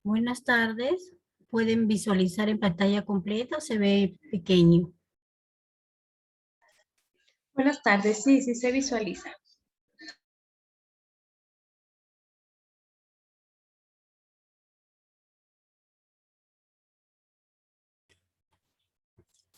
Buenas tardes. ¿Pueden visualizar en pantalla completa o se ve pequeño? Buenas tardes, sí, sí se visualiza.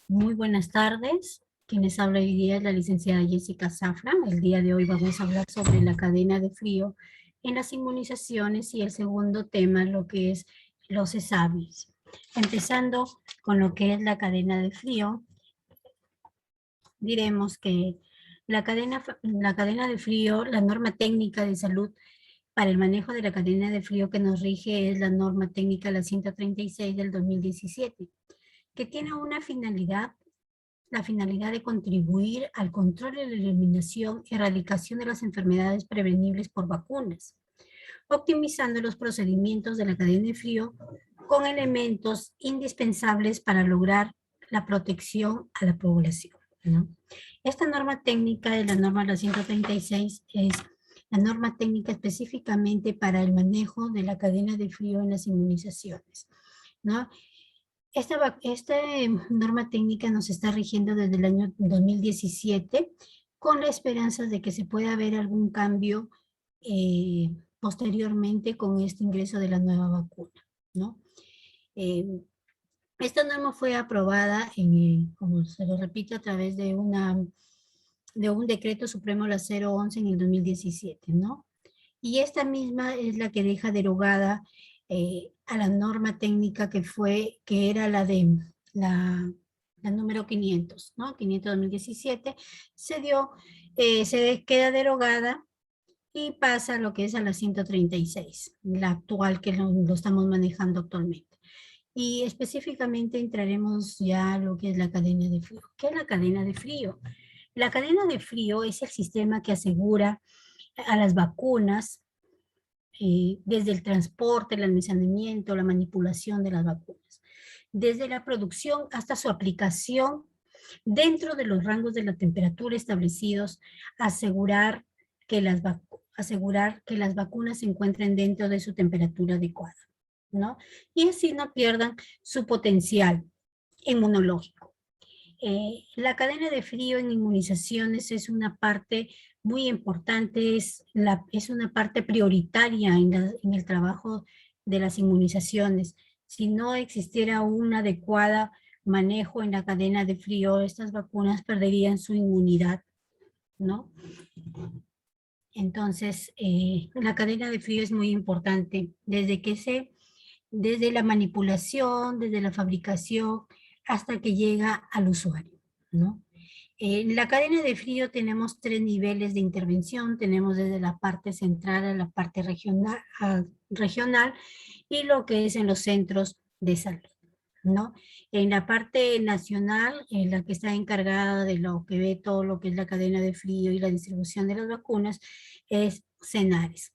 Muy buenas tardes. Quienes habla hoy día es la licenciada Jessica Zafra. El día de hoy vamos a hablar sobre la cadena de frío en las inmunizaciones y el segundo tema, lo que es los exámenes. Empezando con lo que es la cadena de frío, diremos que la cadena de frío, la norma técnica de salud para el manejo de la cadena de frío que nos rige es la norma técnica la 136 del 2017, que tiene una finalidad, la finalidad de contribuir al control y la eliminación y erradicación de las enfermedades prevenibles por vacunas, optimizando los procedimientos de la cadena de frío con elementos indispensables para lograr la protección a la población, ¿no? Esta norma técnica de la norma la 136 es la norma técnica específicamente para el manejo de la cadena de frío en las inmunizaciones, ¿no? Esta norma técnica nos está rigiendo desde el año 2017 con la esperanza de que se pueda ver algún cambio posteriormente con este ingreso de la nueva vacuna, ¿no? Eh, Esta norma fue aprobada, como se lo repito, a través de un decreto supremo, la 011 en el 2017, ¿no? Y esta misma es la que deja derogada a la norma técnica que era la número 500, ¿no? 500-2017, se queda derogada y pasa a lo que es a la 136, la actual que lo estamos manejando actualmente. Y específicamente entraremos ya a lo que es la cadena de frío. ¿Qué es la cadena de frío? La cadena de frío es el sistema que asegura a las vacunas desde el transporte, el almacenamiento, la manipulación de las vacunas, desde la producción hasta su aplicación dentro de los rangos de la temperatura establecidos, asegurar que las vacunas se encuentren dentro de su temperatura adecuada, ¿no? Y así no pierdan su potencial inmunológico. La cadena de frío en inmunizaciones es una parte muy importante, es una parte prioritaria en el trabajo de las inmunizaciones. Si no existiera un adecuado manejo en la cadena de frío, estas vacunas perderían su inmunidad, ¿no? Entonces, la cadena de frío es muy importante desde la manipulación, desde la fabricación, hasta que llega al usuario, ¿no? En la cadena de frío tenemos 3 niveles de intervención, tenemos desde la parte central a la parte regional y lo que es en los centros de salud, ¿no? En la parte nacional, en la que está encargada de lo que ve todo lo que es la cadena de frío y la distribución de las vacunas, es CENARES.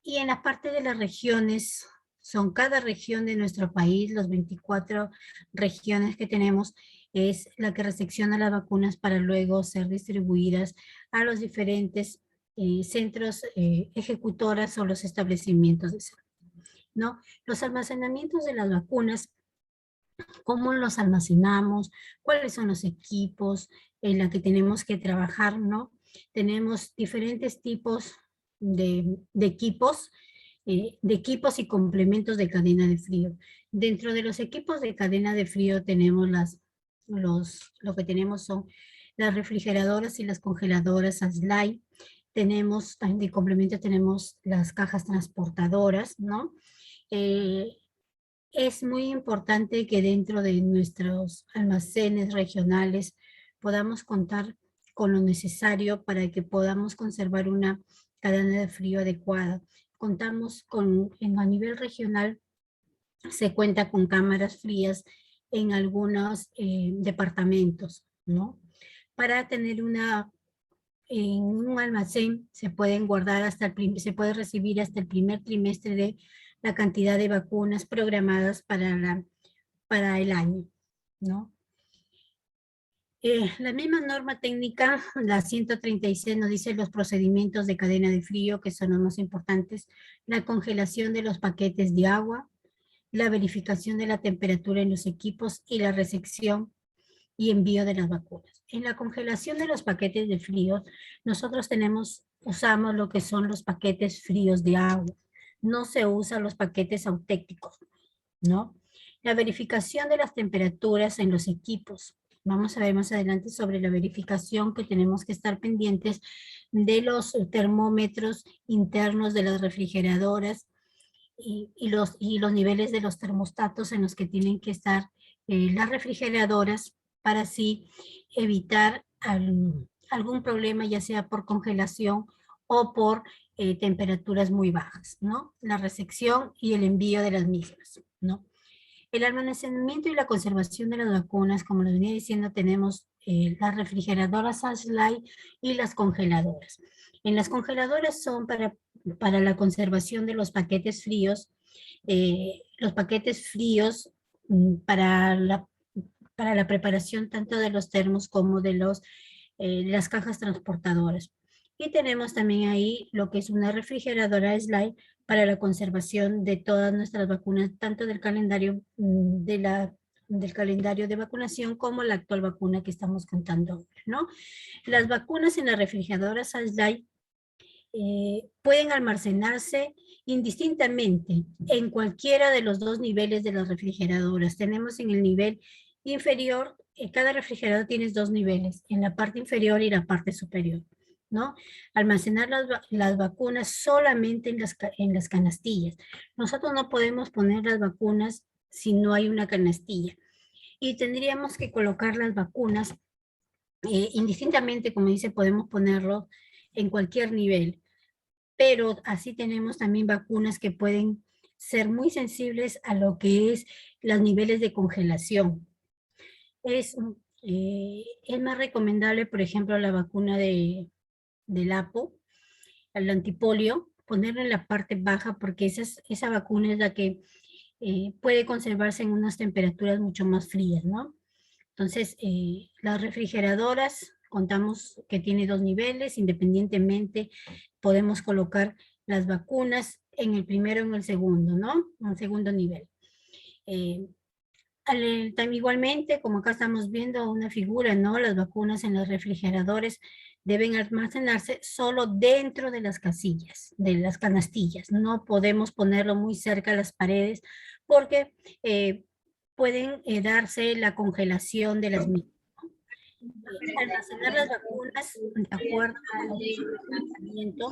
Y en la parte de las regiones, son cada región de nuestro país, los 24 regiones que tenemos, es la que recepciona las vacunas para luego ser distribuidas a los diferentes centros ejecutoras o los establecimientos de salud, ¿no? Los almacenamientos de las vacunas, cómo los almacenamos, cuáles son los equipos en los que tenemos que trabajar, ¿no? Tenemos diferentes tipos de equipos y complementos de cadena de frío. Dentro de los equipos de cadena de frío tenemos lo que tenemos son las refrigeradoras y las congeladoras ASLAI. Tenemos, también de complemento tenemos las cajas transportadoras, ¿no? Es muy importante que dentro de nuestros almacenes regionales podamos contar con lo necesario para que podamos conservar una cadena de frío adecuada. Contamos a nivel regional, se cuenta con cámaras frías en algunos departamentos, ¿no? Para tener en un almacén se pueden guardar se puede recibir hasta el primer trimestre de la cantidad de vacunas programadas para el año, ¿no? La misma norma técnica, la 136, nos dice los procedimientos de cadena de frío, que son los más importantes: la congelación de los paquetes de agua, la verificación de la temperatura en los equipos y la recepción y envío de las vacunas. En la congelación de los paquetes de frío, nosotros usamos lo que son los paquetes fríos de agua. No se usan los paquetes auténticos, ¿no? La verificación de las temperaturas en los equipos. Vamos a ver más adelante sobre la verificación que tenemos que estar pendientes de los termómetros internos de las refrigeradoras y los niveles de los termostatos en los que tienen que estar las refrigeradoras para así evitar algún problema, ya sea por congelación o por temperaturas muy bajas, ¿no? La recepción y el envío de las mismas, ¿no? El almacenamiento y la conservación de las vacunas, como les venía diciendo, tenemos las refrigeradoras Ashland y las congeladoras. En las congeladoras son para la conservación de los paquetes fríos para la preparación tanto de los termos como de las cajas transportadoras. Y tenemos también ahí lo que es una refrigeradora slide para la conservación de todas nuestras vacunas, tanto del calendario del calendario de vacunación como la actual vacuna que estamos contando ahora, ¿no? Las vacunas en las refrigeradoras slide pueden almacenarse indistintamente en cualquiera de los dos niveles de las refrigeradoras. Tenemos en el nivel inferior, cada refrigerador tiene dos niveles, en la parte inferior y la parte superior, ¿no? Almacenar las vacunas solamente en las canastillas. Nosotros no podemos poner las vacunas si no hay una canastilla. Y tendríamos que colocar las vacunas indistintamente, como dice, podemos ponerlo en cualquier nivel, pero así tenemos también vacunas que pueden ser muy sensibles a lo que es los niveles de congelación. Es más recomendable, por ejemplo, la vacuna del APO, el antipolio, ponerlo en la parte baja porque esa vacuna es la que puede conservarse en unas temperaturas mucho más frías, ¿no? Entonces, las refrigeradoras, contamos que tiene dos niveles, independientemente podemos colocar las vacunas en el primero o en el segundo, ¿no? En el segundo nivel. También igualmente, como acá estamos viendo una figura, ¿no? Las vacunas en los refrigeradores deben almacenarse solo dentro de las casillas, de las canastillas. No podemos ponerlo muy cerca a las paredes porque pueden darse la congelación de las mismas. Almacenar las vacunas de acuerdo al tratamiento.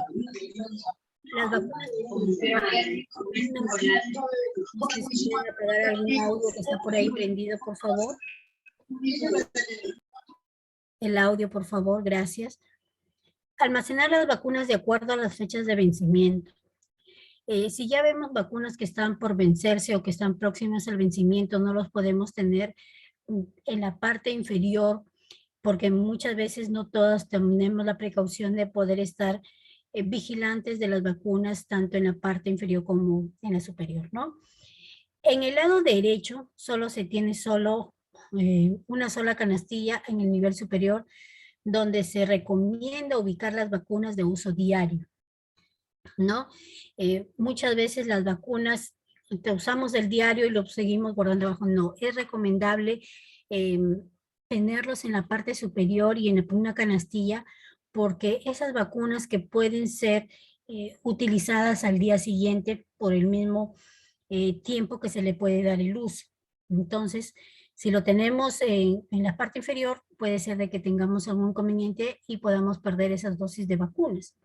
Las vacunas ¿pueden apagar algún audio que está por ahí prendido, por favor? El audio, por favor, gracias. Almacenar las vacunas de acuerdo a las fechas de vencimiento. Si ya vemos vacunas que están por vencerse o que están próximas al vencimiento, no los podemos tener en la parte inferior, porque muchas veces no todas tenemos la precaución de poder estar vigilantes de las vacunas, tanto en la parte inferior como en la superior, ¿no? En el lado derecho solo se tiene una sola canastilla en el nivel superior, donde se recomienda ubicar las vacunas de uso diario, ¿no? Muchas veces las vacunas que usamos el diario y lo seguimos guardando abajo. No, es recomendable tenerlos en la parte superior y en una canastilla, porque esas vacunas que pueden ser utilizadas al día siguiente por el mismo tiempo que se le puede dar el uso. Entonces, si lo tenemos en la parte inferior, puede ser de que tengamos algún inconveniente y podamos perder esas dosis de vacunas.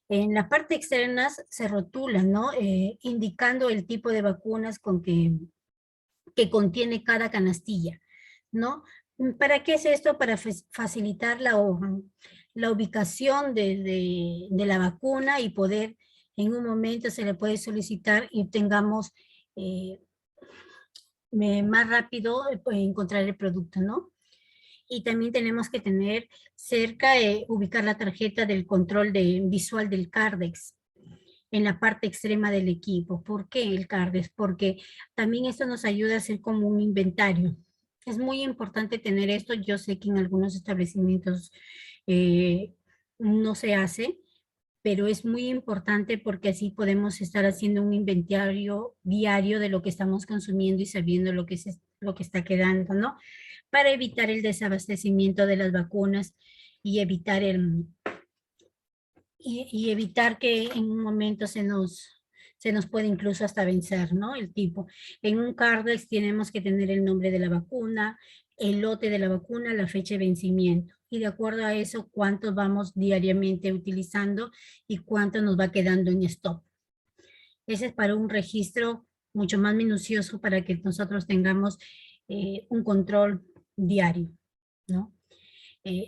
En la parte externa se rotulan, ¿no? Indicando el tipo de vacunas que contiene cada canastilla, ¿no? ¿Para qué es esto? Para facilitar la ubicación de la vacuna y poder, en un momento se le puede solicitar y tengamos más rápido encontrar el producto, ¿no? Y también tenemos que tener cerca, ubicar la tarjeta del control visual del Cardex en la parte extrema del equipo. ¿Por qué el Cardex? Porque también esto nos ayuda a hacer como un inventario. Es muy importante tener esto. Yo sé que en algunos establecimientos no se hace, pero es muy importante porque así podemos estar haciendo un inventario diario de lo que estamos consumiendo y sabiendo lo que está quedando, ¿no? Para evitar el desabastecimiento de las vacunas y evitar y evitar que en un momento se nos puede incluso hasta vencer, ¿no? El tipo. En un Cardex tenemos que tener el nombre de la vacuna, el lote de la vacuna, la fecha de vencimiento. Y de acuerdo a eso, cuánto vamos diariamente utilizando y cuánto nos va quedando en stock. Ese es para un registro mucho más minucioso para que nosotros tengamos un control diario, ¿no?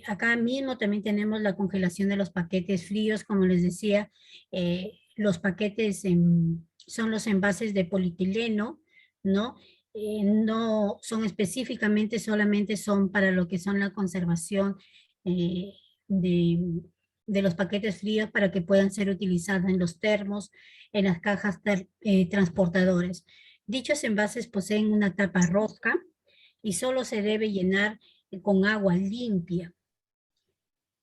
Acá mismo también tenemos la congelación de los paquetes fríos, como les decía, los paquetes son los envases de polietileno, ¿no? No son específicamente, solamente son para lo que son la conservación eh, de, de los paquetes fríos para que puedan ser utilizados en los termos, en las cajas transportadores. Dichos envases poseen una tapa rosca y solo se debe llenar con agua limpia,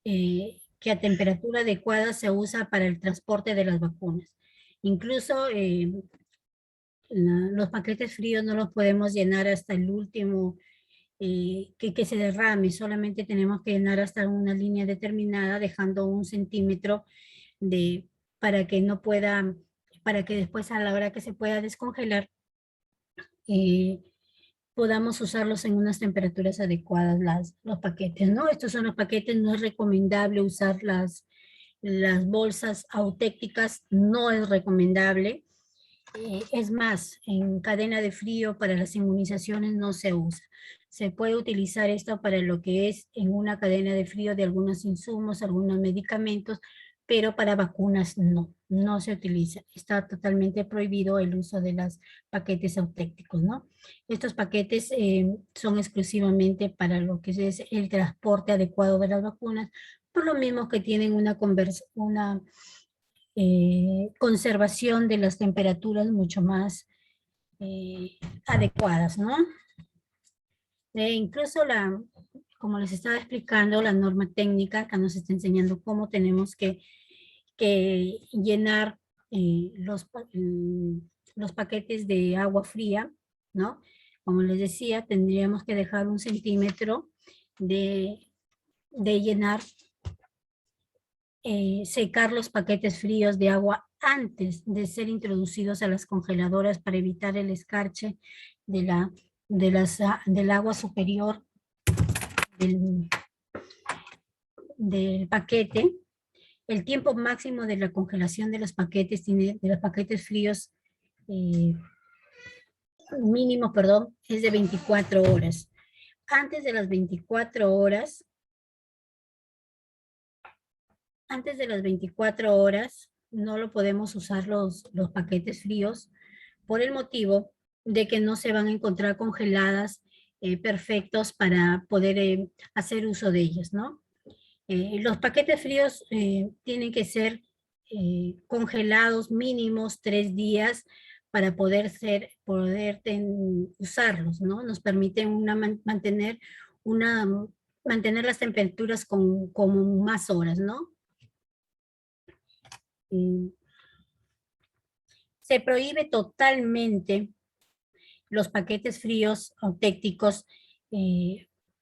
que a temperatura adecuada se usa para el transporte de las vacunas. Incluso los paquetes fríos no los podemos llenar hasta el último que se derrame, solamente tenemos que llenar hasta una línea determinada, dejando 1 centímetro de, para que no pueda, para que después a la hora que se pueda descongelar, eh, podamos usarlos en unas temperaturas adecuadas los paquetes, ¿no? Estos son los paquetes, no es recomendable usar las bolsas auténticas, no es recomendable. Es más, en cadena de frío para las inmunizaciones no se usa. Se puede utilizar esto para lo que es en una cadena de frío de algunos insumos, algunos medicamentos, pero para vacunas no, no se utiliza. Está totalmente prohibido el uso de los paquetes auténticos, ¿no? Estos paquetes son exclusivamente para lo que es el transporte adecuado de las vacunas, por lo mismo que tienen una conservación de las temperaturas mucho más adecuadas, ¿no? Incluso como les estaba explicando, la norma técnica acá nos está enseñando cómo tenemos que llenar los paquetes de agua fría, ¿no? Como les decía, tendríamos que dejar 1 centímetro de llenar, secar los paquetes fríos de agua antes de ser introducidos a las congeladoras para evitar el escarche del agua superior del, del paquete. El tiempo máximo de la congelación de los paquetes, de los paquetes fríos mínimo, perdón, es de 24 horas. Antes de las 24 horas, no lo podemos usar los paquetes fríos por el motivo de que no se van a encontrar congeladas perfectos para poder hacer uso de ellos, ¿no? Los paquetes fríos tienen que ser congelados mínimos 3 días para poder usarlos, ¿no? Nos permiten mantener las temperaturas con más horas, ¿no? Se prohíbe totalmente los paquetes fríos auténticos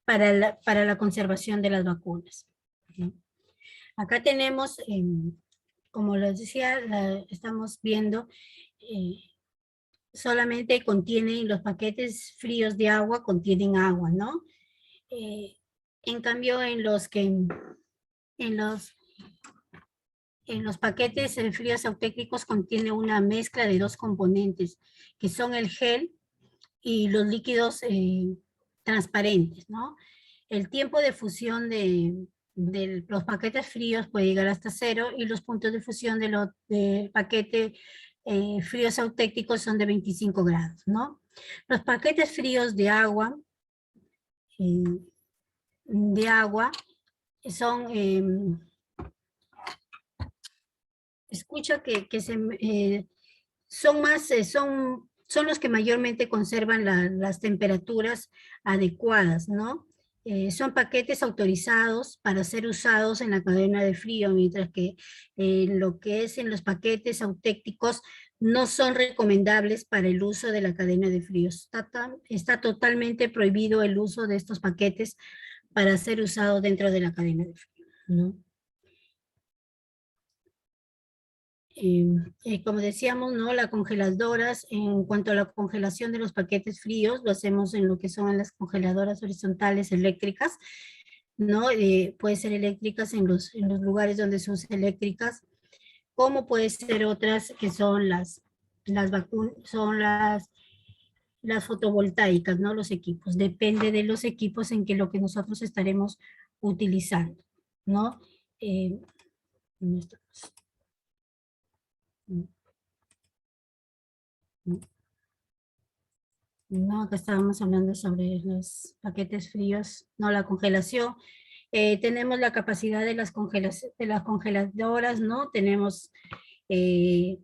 para la conservación de las vacunas, ¿no? Acá tenemos, como les decía, estamos viendo, solamente contienen los paquetes fríos de agua, contienen agua, ¿no? En cambio, en los paquetes fríos auténticos contiene una mezcla de 2 componentes, que son el gel y los líquidos transparentes, ¿no? El tiempo de fusión de los paquetes fríos puede llegar hasta 0 y los puntos de fusión del paquete fríos auténticos son de 25 grados, ¿no? Los paquetes fríos de agua son, escucho que son los que mayormente conservan las temperaturas adecuadas, ¿no? son paquetes autorizados para ser usados en la cadena de frío, mientras que lo que es en los paquetes auténticos no son recomendables para el uso de la cadena de frío. Está totalmente prohibido el uso de estos paquetes para ser usados dentro de la cadena de frío, ¿no? Como decíamos, ¿no? Las congeladoras, en cuanto a la congelación de los paquetes fríos, lo hacemos en lo que son las congeladoras horizontales eléctricas, ¿no? Puede ser eléctricas en los lugares donde se usa eléctricas, como puede ser otras que son las fotovoltaicas, ¿no? Los equipos. Depende de los equipos en que lo que nosotros estaremos utilizando, ¿no? Eh, no, acá estábamos hablando sobre los paquetes fríos, no la congelación. Tenemos la capacidad de de las congeladoras, ¿no? Eh,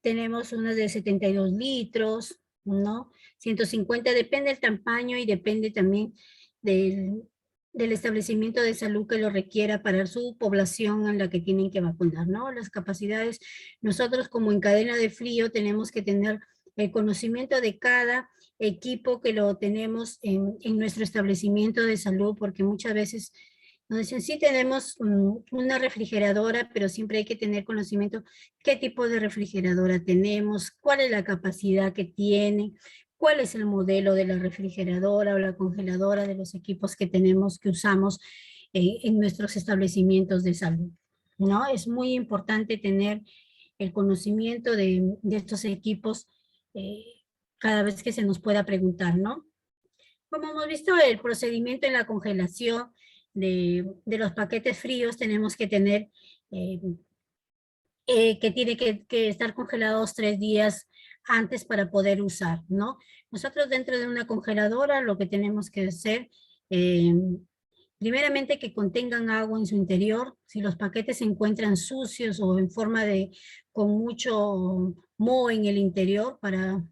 tenemos unas de 72 litros, ¿no? 150, depende del tamaño y depende también del, del establecimiento de salud que lo requiera para su población en la que tienen que vacunar, ¿no? Las capacidades, nosotros como en cadena de frío tenemos que tener el conocimiento de cada equipo que lo tenemos en nuestro establecimiento de salud, porque muchas veces nos dicen, sí tenemos una refrigeradora, pero siempre hay que tener conocimiento qué tipo de refrigeradora tenemos, cuál es la capacidad que tiene, cuál es el modelo de la refrigeradora o la congeladora de los equipos que tenemos, que usamos en nuestros establecimientos de salud, ¿no? Es muy importante tener el conocimiento de estos equipos eh, cada vez que se nos pueda preguntar, ¿no? Como hemos visto, el procedimiento en la congelación de los paquetes fríos, tenemos que tener eh, que tiene que estar congelados 3 días antes para poder usar, ¿no? Nosotros dentro de una congeladora lo que tenemos que hacer, eh, primeramente que contengan agua en su interior. Si los paquetes se encuentran sucios o en forma con mucho moho en el interior para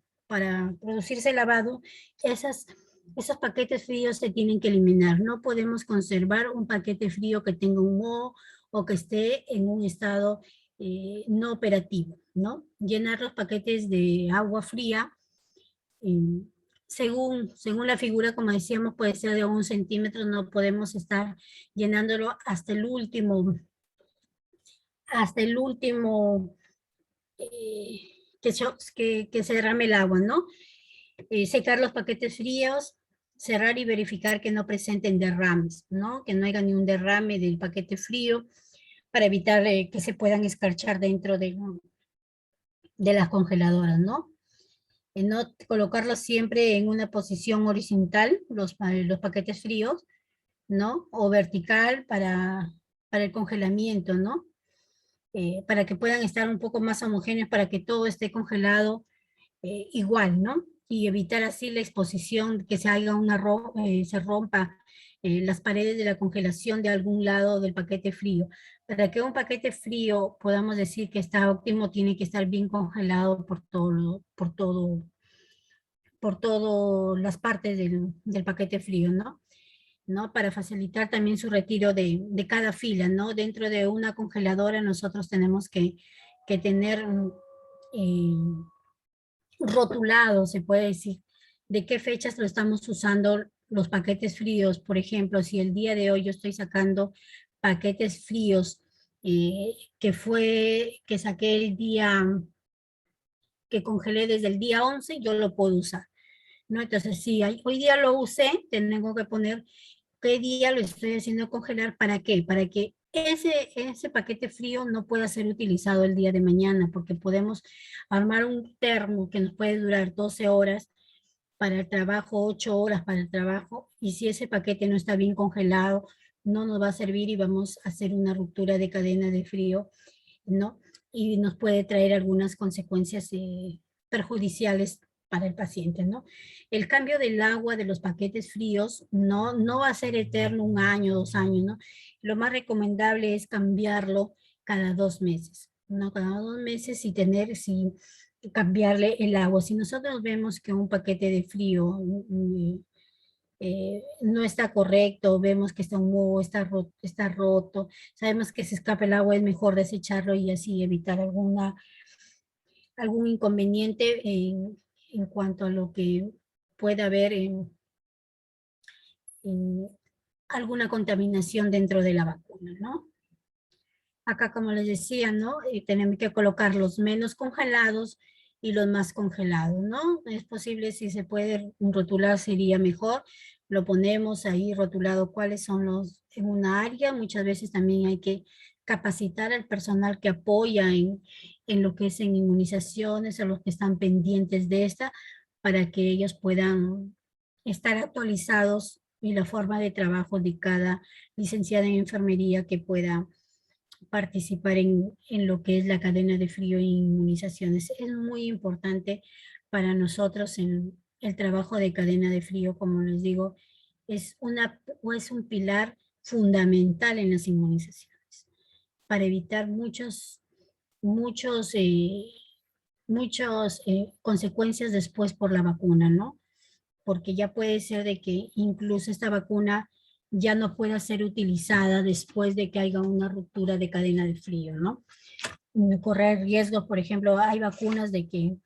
producirse lavado, esos paquetes fríos se tienen que eliminar. No podemos conservar un paquete frío que tenga un moho o que esté en un estado no operativo, ¿no? Llenar los paquetes de agua fría, eh, según la figura, como decíamos, puede ser de 1 centímetro, no podemos estar llenándolo hasta el último que se derrame el agua, ¿no? Secar los paquetes fríos, cerrar y verificar que no presenten derrames, ¿no? Que no haya ni un derrame del paquete frío para evitar que se puedan escarchar dentro de las congeladoras, ¿no? No colocarlos siempre en una posición horizontal, los paquetes fríos, ¿no? O vertical para el congelamiento, ¿no? Para que puedan estar un poco más homogéneos, para que todo esté congelado igual, ¿no? Y evitar así la exposición, que se haga se rompa las paredes de la congelación de algún lado del paquete frío. Para que un paquete frío podamos decir que está óptimo, tiene que estar bien congelado por todas las partes del paquete frío, ¿no? ¿No? Para facilitar también su retiro de cada fila, ¿no? Dentro de una congeladora nosotros tenemos que tener eh, rotulado, se puede decir, de qué fechas lo estamos usando los paquetes fríos. Por ejemplo, si el día de hoy yo estoy sacando paquetes fríos que saqué el día, que congelé desde el día 11, yo lo puedo usar, ¿no? Entonces, si hoy día lo usé, tengo que poner qué día lo estoy haciendo congelar, ¿para qué? Para que ese paquete frío no pueda ser utilizado el día de mañana, porque podemos armar un termo que nos puede durar 12 horas para el trabajo, 8 horas para el trabajo, y si ese paquete no está bien congelado, no nos va a servir y vamos a hacer una ruptura de cadena de frío, ¿no? Y nos puede traer algunas consecuencias perjudiciales para el paciente, ¿no? El cambio del agua de los paquetes fríos no va a ser eterno, 1 año, 2 años, ¿no? Lo más recomendable es cambiarlo cada 2 meses, ¿no? Cada 2 meses y cambiarle el agua. Si nosotros vemos que un paquete de frío no está correcto, vemos que está un huevo, está roto, sabemos que si escapa el agua es mejor desecharlo y así evitar algún inconveniente en cuanto a lo que pueda haber en alguna contaminación dentro de la vacuna, ¿no? Acá, como les decía, ¿no? Tenemos que colocar los menos congelados y los más congelados, ¿no? Es posible, si se puede rotular, sería mejor. Lo ponemos ahí rotulado cuáles son los en una área. Muchas veces también hay que capacitar al personal que apoya en lo que es en inmunizaciones, a los que están pendientes de esta, para que ellos puedan estar actualizados y la forma de trabajo de cada licenciada en enfermería que pueda participar en lo que es la cadena de frío e inmunizaciones. Es muy importante para nosotros en el trabajo de cadena de frío, como les digo, es un pilar fundamental en las inmunizaciones para evitar muchos, consecuencias después por la vacuna, ¿no? Porque ya puede ser de que incluso esta vacuna ya no pueda ser utilizada después de que haya una ruptura de cadena de frío, ¿no? Correr riesgos, por ejemplo, hay vacunas que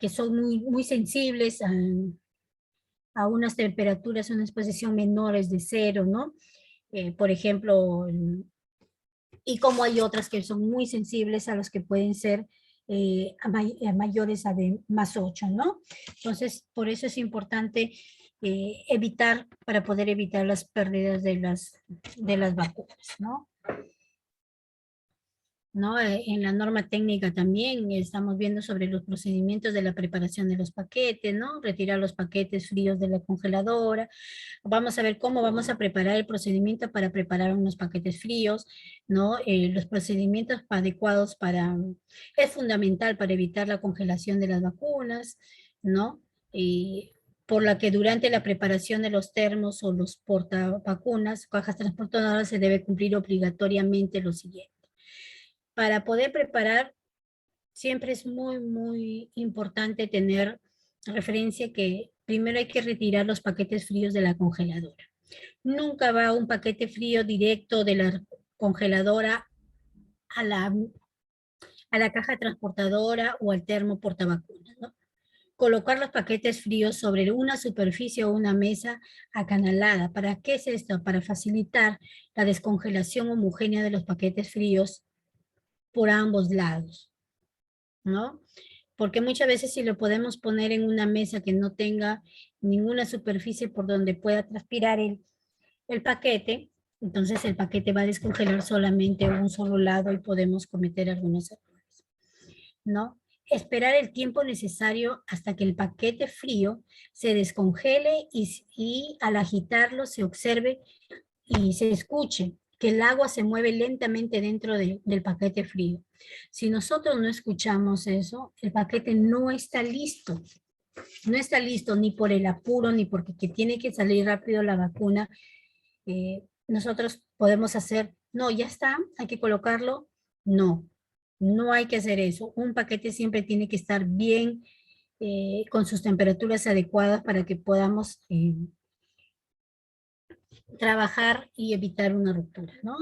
son muy sensibles a unas temperaturas, una exposición menores de cero, ¿no? Por ejemplo, y como hay otras que son muy sensibles a los que pueden ser a mayores a de más 8, ¿no? Entonces, por eso es importante para poder evitar las pérdidas de las vacunas, ¿no? ¿No? En la norma técnica también estamos viendo sobre los procedimientos de la preparación de los paquetes, ¿no? Retirar los paquetes fríos de la congeladora. Vamos a ver cómo vamos a preparar el procedimiento para preparar unos paquetes fríos, ¿no? Los procedimientos adecuados es fundamental para evitar la congelación de las vacunas, ¿no? Por la que durante la preparación de los termos o los portavacunas, cajas transportadoras, se debe cumplir obligatoriamente lo siguiente. Para poder preparar, siempre es muy importante tener referencia que primero hay que retirar los paquetes fríos de la congeladora. Nunca va un paquete frío directo de la congeladora a la caja transportadora o al termo portavacunas, ¿no? Colocar los paquetes fríos sobre una superficie o una mesa acanalada. ¿Para qué es esto? Para facilitar la descongelación homogénea de los paquetes fríos por ambos lados, ¿no? Porque muchas veces si lo podemos poner en una mesa que no tenga ninguna superficie por donde pueda transpirar el paquete, entonces el paquete va a descongelar solamente un solo lado y podemos cometer algunos errores, ¿no? Esperar el tiempo necesario hasta que el paquete frío se descongele y al agitarlo se observe y se escuche que el agua se mueve lentamente dentro del paquete frío. Si nosotros no escuchamos eso, el paquete no está listo. No está listo ni por el apuro, ni porque que tiene que salir rápido la vacuna. Nosotros podemos hacer, no, ya está, hay que colocarlo. No, no hay que hacer eso. Un paquete siempre tiene que estar bien, con sus temperaturas adecuadas para que podamos trabajar y evitar una ruptura, ¿no?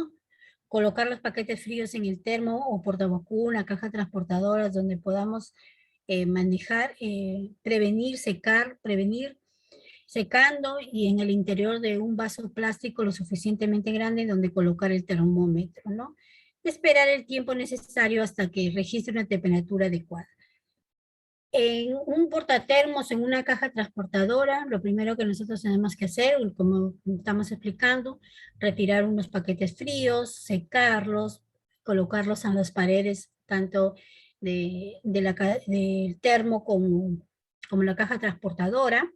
Colocar los paquetes fríos en el termo o portavacuna, caja transportadoras, donde podamos manejar, prevenir secando y en el interior de un vaso plástico lo suficientemente grande donde colocar el termómetro, ¿no? Esperar el tiempo necesario hasta que registre una temperatura adecuada. En un portatermos, en una caja transportadora, lo primero que nosotros tenemos que hacer, como estamos explicando, retirar unos paquetes fríos, secarlos, colocarlos en las paredes, tanto del termo como la caja transportadora.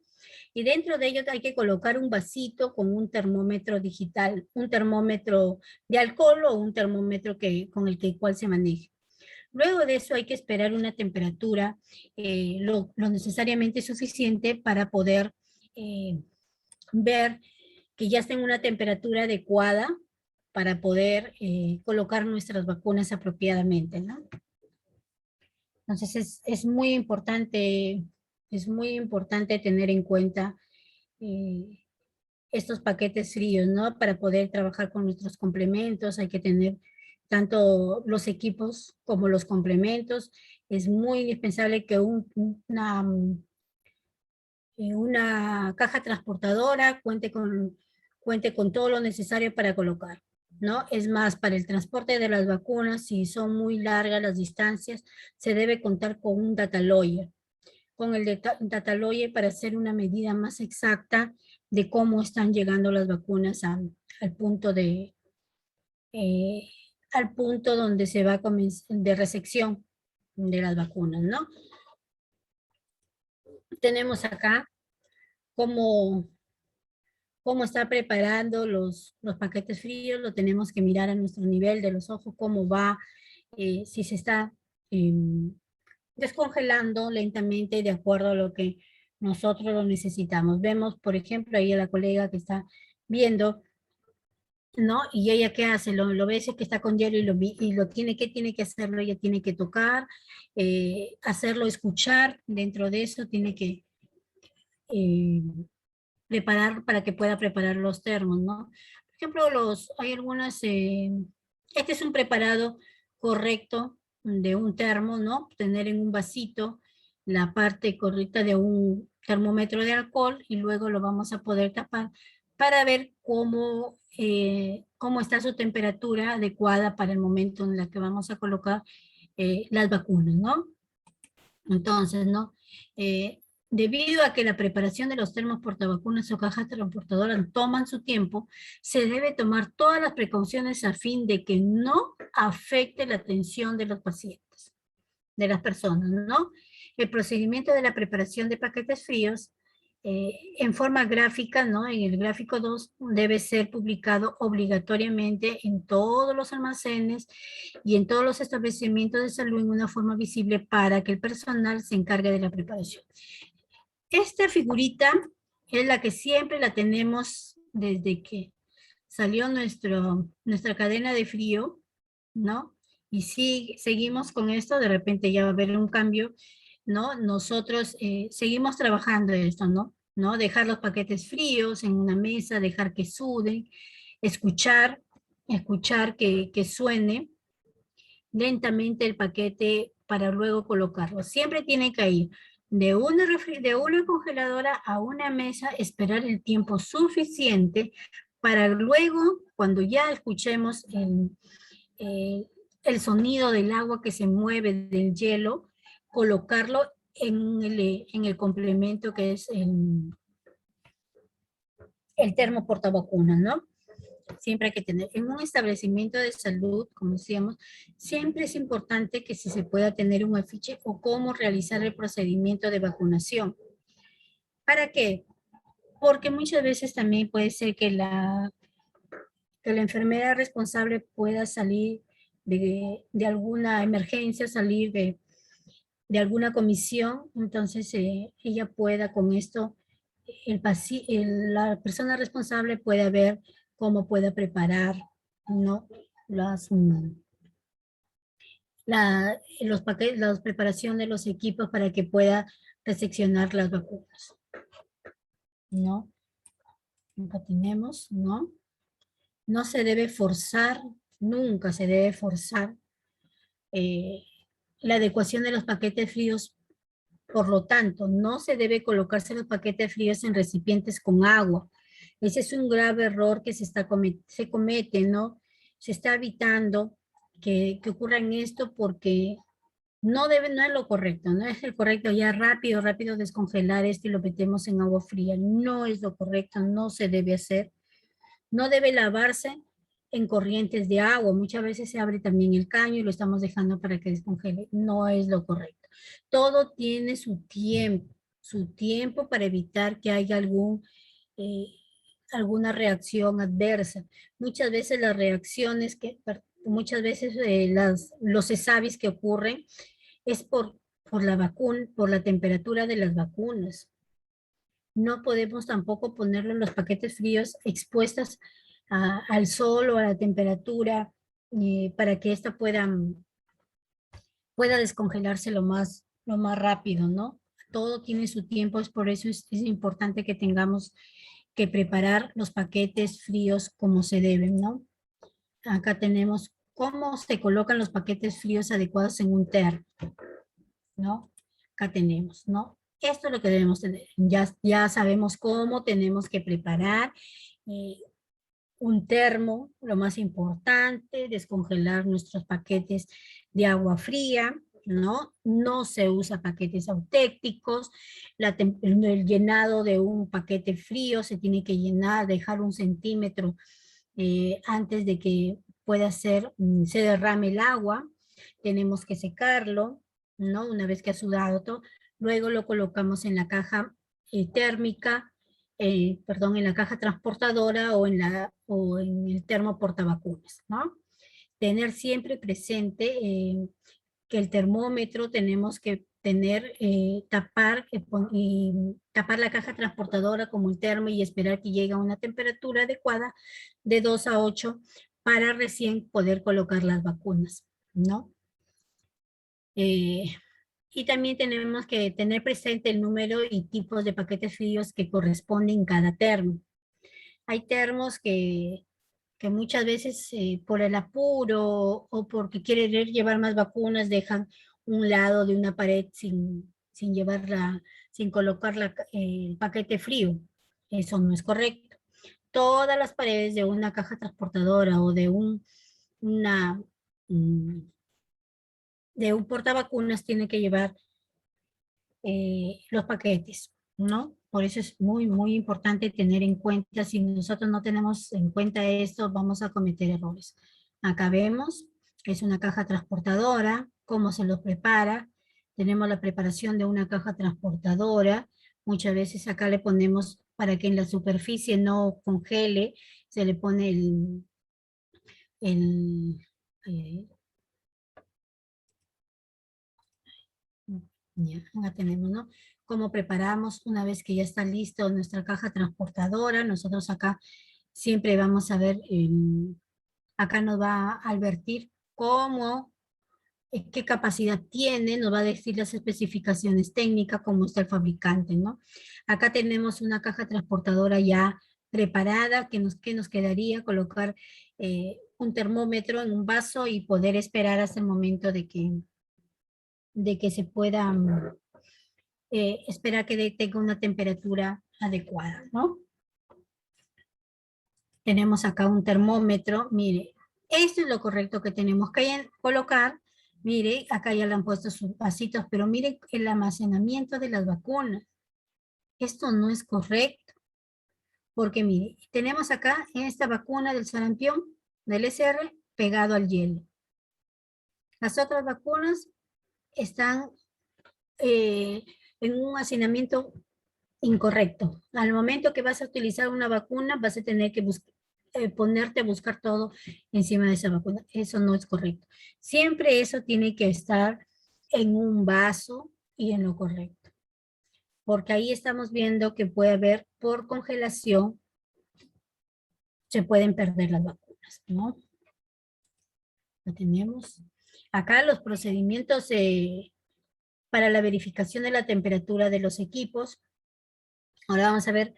Y dentro de ello hay que colocar un vasito con un termómetro digital, un termómetro de alcohol o un termómetro con el cual se maneje. Luego de eso hay que esperar una temperatura lo necesariamente suficiente para poder ver que ya está en una temperatura adecuada para poder colocar nuestras vacunas apropiadamente, ¿no? Entonces es muy importante tener en cuenta estos paquetes fríos, ¿no? Para poder trabajar con nuestros complementos hay que tener tanto los equipos como los complementos. Es muy indispensable que una caja transportadora cuente con todo lo necesario para colocar, ¿no? Es más, para el transporte de las vacunas, si son muy largas las distancias, se debe contar con un data lawyer, con el data lawyer para hacer una medida más exacta de cómo están llegando las vacunas al punto eh, al punto donde se va a comenzar de recepción de las vacunas, ¿no? Tenemos acá cómo está preparando los paquetes fríos, lo tenemos que mirar a nuestro nivel de los ojos, cómo va, si se está descongelando lentamente de acuerdo a lo que nosotros lo necesitamos. Vemos, por ejemplo, ahí a la colega que está viendo, ¿no? Y ella qué hace, lo ve ese que está con hielo y lo tiene que hacerlo, ella tiene que tocar, hacerlo escuchar, dentro de eso tiene que eh, preparar para que pueda preparar los termos, ¿no? Por ejemplo, hay algunas, este es un preparado correcto de un termo, ¿no? Tener en un vasito la parte correcta de un termómetro de alcohol y luego lo vamos a poder tapar para ver cómo está su temperatura adecuada para el momento en el que vamos a colocar las vacunas, ¿no? Entonces, ¿no? Eh, Debido a que la preparación de los termos portavacunas o cajas transportadoras toman su tiempo, se debe tomar todas las precauciones a fin de que no afecte la atención de los pacientes, de las personas, ¿no? El procedimiento de la preparación de paquetes fríos en forma gráfica, ¿no? En el gráfico 2 debe ser publicado obligatoriamente en todos los almacenes y en todos los establecimientos de salud en una forma visible para que el personal se encargue de la preparación. Esta figurita es la que siempre la tenemos desde que salió nuestra cadena de frío, ¿no? Y si seguimos con esto, de repente ya va a haber un cambio, ¿no? Nosotros seguimos trabajando esto, ¿no? ¿No? Dejar los paquetes fríos en una mesa, dejar que suden, escuchar, escuchar que suene lentamente el paquete para luego colocarlo. Siempre tiene que ir de una congeladora a una mesa, esperar el tiempo suficiente para luego, cuando ya escuchemos eh, el sonido del agua que se mueve del hielo, colocarlo en el complemento que es el termo portavacunas, ¿no? Siempre hay que tener, en un establecimiento de salud, como decíamos, siempre es importante que si se pueda tener un afiche o cómo realizar el procedimiento de vacunación. ¿Para qué? Porque muchas veces también puede ser que la enfermera responsable pueda salir de alguna emergencia, salir de alguna comisión, entonces ella pueda con esto, la persona responsable puede ver cómo puede preparar, ¿no? Las, los paquetes, la preparación de los equipos para que pueda recepcionar las vacunas, ¿no? Nunca tenemos, ¿no? No se debe forzar, nunca se debe forzar eh, la adecuación de los paquetes fríos. Por lo tanto, no se debe colocarse los paquetes fríos en recipientes con agua. Ese es un grave error que se comete, ¿no? Se está evitando que ocurra en esto porque no es lo correcto, no es el correcto ya rápido, rápido descongelar esto y lo metemos en agua fría. No es lo correcto, no se debe hacer. No debe lavarse en corrientes de agua. Muchas veces se abre también el caño y lo estamos dejando para que descongele. No es lo correcto. Todo tiene su tiempo para evitar que haya eh, alguna reacción adversa. Muchas veces las reacciones muchas veces los cesavis que ocurren es por la vacuna, por la temperatura de las vacunas. No podemos tampoco ponerlo en los paquetes fríos expuestas al sol o a la temperatura para que ésta pueda descongelarse lo más rápido, ¿no? Todo tiene su tiempo, es por eso es importante que tengamos que preparar los paquetes fríos como se deben, ¿no? Acá tenemos cómo se colocan los paquetes fríos adecuados en un termo, ¿no? Acá tenemos, ¿no? Esto es lo que debemos tener. Ya sabemos cómo tenemos que preparar eh, un termo, lo más importante, descongelar nuestros paquetes de agua fría, ¿no? No se usa paquetes autécticos, el llenado de un paquete frío se tiene que llenar, dejar 1 centímetro antes de que pueda ser, se derrame el agua, tenemos que secarlo, ¿no? Una vez que ha sudado todo, luego lo colocamos en la caja térmica, perdón, en la caja transportadora o en el termo portavacunas, ¿no? Tener siempre presente que el termómetro tenemos que tener, tapar la caja transportadora como el termo y esperar que llegue a una temperatura adecuada de 2 a 8 para recién poder colocar las vacunas, ¿no? Y también tenemos que tener presente el número y tipos de paquetes fríos que corresponden cada termo. Hay termos que muchas veces por el apuro o porque quieren llevar más vacunas dejan un lado de una pared sin llevarla, sin colocar el paquete frío. Eso no es correcto. Todas las paredes de una caja transportadora o una, mm, de un portavacunas tienen que llevar los paquetes, ¿no? Por eso es muy, muy importante tener en cuenta, si nosotros no tenemos en cuenta esto, vamos a cometer errores. Acá vemos que es una caja transportadora, cómo se los prepara. Tenemos la preparación de una caja transportadora. Muchas veces acá le ponemos, para que en la superficie no congele, se le pone el, eh, ya, acá tenemos, ¿no? Cómo preparamos una vez que ya está listo nuestra caja transportadora. Nosotros acá siempre vamos a ver, acá nos va a advertir cómo, qué capacidad tiene, nos va a decir las especificaciones técnicas, cómo está el fabricante, ¿no? Acá tenemos una caja transportadora ya preparada, que nos quedaría colocar un termómetro en un vaso y poder esperar hasta el momento de que se pueda esperar que tenga una temperatura adecuada, ¿no? Tenemos acá un termómetro, mire, esto es lo correcto que tenemos que colocar. Mire, acá ya le han puesto sus vasitos, pero mire el almacenamiento de las vacunas. Esto no es correcto, porque mire, tenemos acá en esta vacuna del sarampión, del SR, pegado al hielo. Las otras vacunas están eh, en un hacinamiento incorrecto. Al momento que vas a utilizar una vacuna, vas a tener que ponerte a buscar todo encima de esa vacuna. Eso no es correcto. Siempre eso tiene que estar en un vaso y en lo correcto. Porque ahí estamos viendo que puede haber, por congelación, se pueden perder las vacunas, ¿no? Lo tenemos. Acá los procedimientos para la verificación de la temperatura de los equipos. Ahora vamos a ver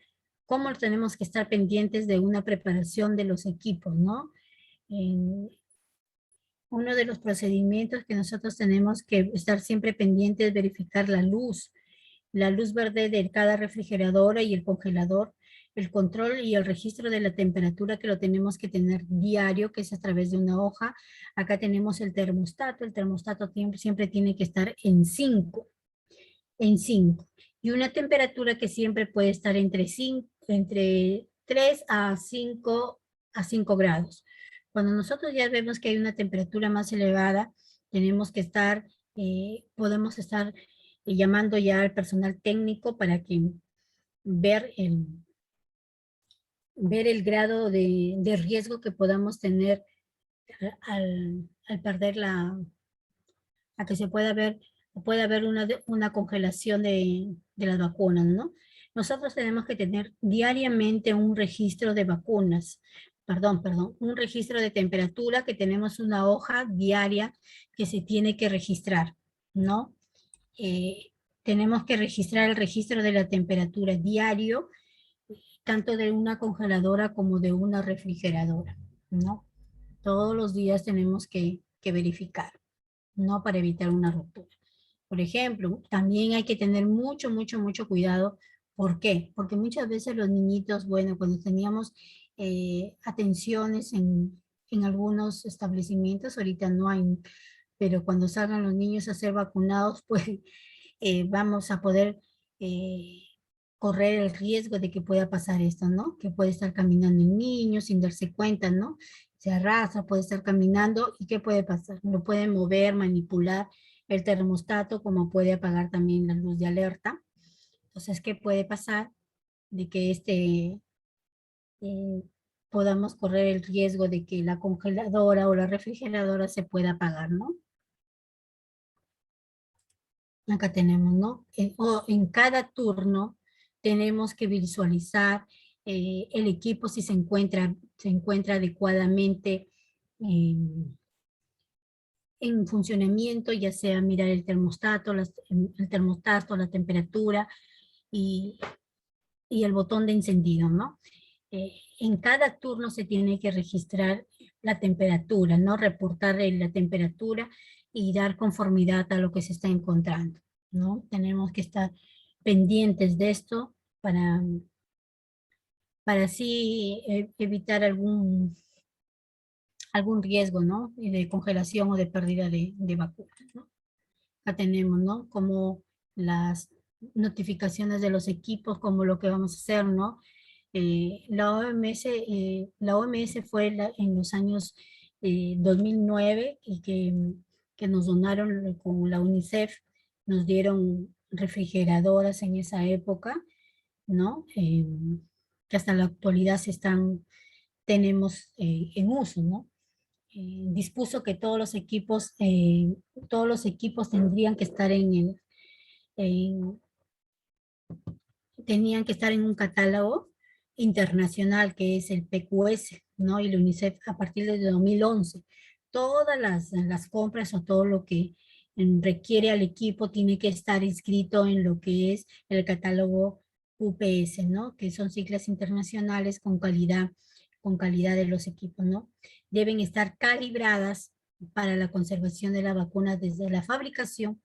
cómo tenemos que estar pendientes de una preparación de los equipos, ¿no? Uno de los procedimientos que nosotros tenemos que estar siempre pendientes es verificar la luz verde de cada refrigeradora y el congelador, el control y el registro de la temperatura que lo tenemos que tener diario, que es a través de una hoja. Acá tenemos el termostato siempre tiene que estar en 5 y una temperatura que siempre puede estar entre 3 a 5 grados. Cuando nosotros ya vemos que hay una temperatura más elevada, tenemos que estar, podemos estar llamando ya al personal técnico para que ver el, ver el grado de riesgo que podamos tener al perder a que se pueda haber una congelación de las vacunas, ¿no? Nosotros tenemos que tener diariamente un registro de vacunas, un registro de temperatura, que tenemos una hoja diaria que se tiene que registrar, ¿no? Eh, tenemos que registrar el registro de la temperatura diario, tanto de una congeladora como de una refrigeradora, ¿no? Todos los días tenemos que verificar, ¿no? Para evitar una ruptura. Por ejemplo, también hay que tener mucho cuidado. ¿Por qué? Porque muchas veces los niñitos, bueno, cuando teníamos atenciones en algunos establecimientos, ahorita no hay, pero cuando salgan los niños a ser vacunados, pues vamos a poder eh, correr el riesgo de que pueda pasar esto, ¿no? Que puede estar caminando un niño sin darse cuenta, ¿no? Se arrastra, puede estar caminando y ¿qué puede pasar? Lo puede mover, manipular el termostato, como puede apagar también la luz de alerta. Entonces, ¿qué puede pasar? De que eh, podamos correr el riesgo de que la congeladora o la refrigeradora se pueda apagar, ¿no? Acá tenemos, ¿no? En cada turno tenemos que visualizar el equipo si se encuentra adecuadamente en funcionamiento, ya sea mirar el termostato, la temperatura y, y el botón de encendido, ¿no? En cada turno se tiene que registrar la temperatura, ¿no? Reportar la temperatura y dar conformidad a lo que se está encontrando, ¿no? Tenemos que estar pendientes de esto para así evitar algún riesgo, ¿no? De congelación o de pérdida de vacunas, ¿no? Acá tenemos, ¿no? Como las notificaciones de los equipos, como lo que vamos a hacer, ¿no? La OMS fue en los años 2009 y que nos donaron con la UNICEF, nos dieron refrigeradoras en esa época, ¿no? Que hasta la actualidad tenemos en uso, ¿no? Dispuso que todos los equipos tendrían que estar en- tenían que estar en un catálogo internacional que es el PQS, ¿no? Y la UNICEF a partir de 2011. Todas las compras o todo lo que requiere al equipo tiene que estar inscrito en lo que es el catálogo UPS, ¿no? Que son siglas internacionales con calidad de los equipos, ¿no? Deben estar calibradas para la conservación de la vacuna desde la fabricación,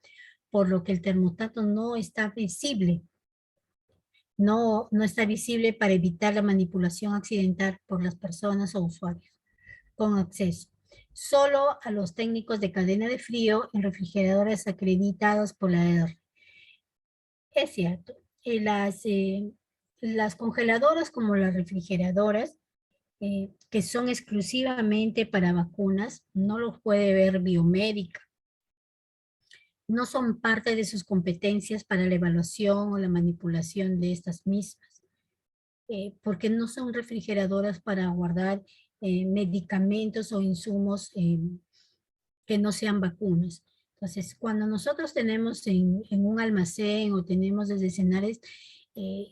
por lo que el termostato no está visible, no está visible para evitar la manipulación accidental por las personas o usuarios con acceso. Solo a los técnicos de cadena de frío en refrigeradores acreditados por la ER. Es cierto, las congeladoras como las refrigeradoras, que son exclusivamente para vacunas, no los puede ver biomédica. No son parte de sus competencias para la evaluación o la manipulación de estas mismas. Porque no son refrigeradoras para guardar medicamentos o insumos que no sean vacunas. Entonces, cuando nosotros tenemos en un almacén o tenemos desde escenarios, eh,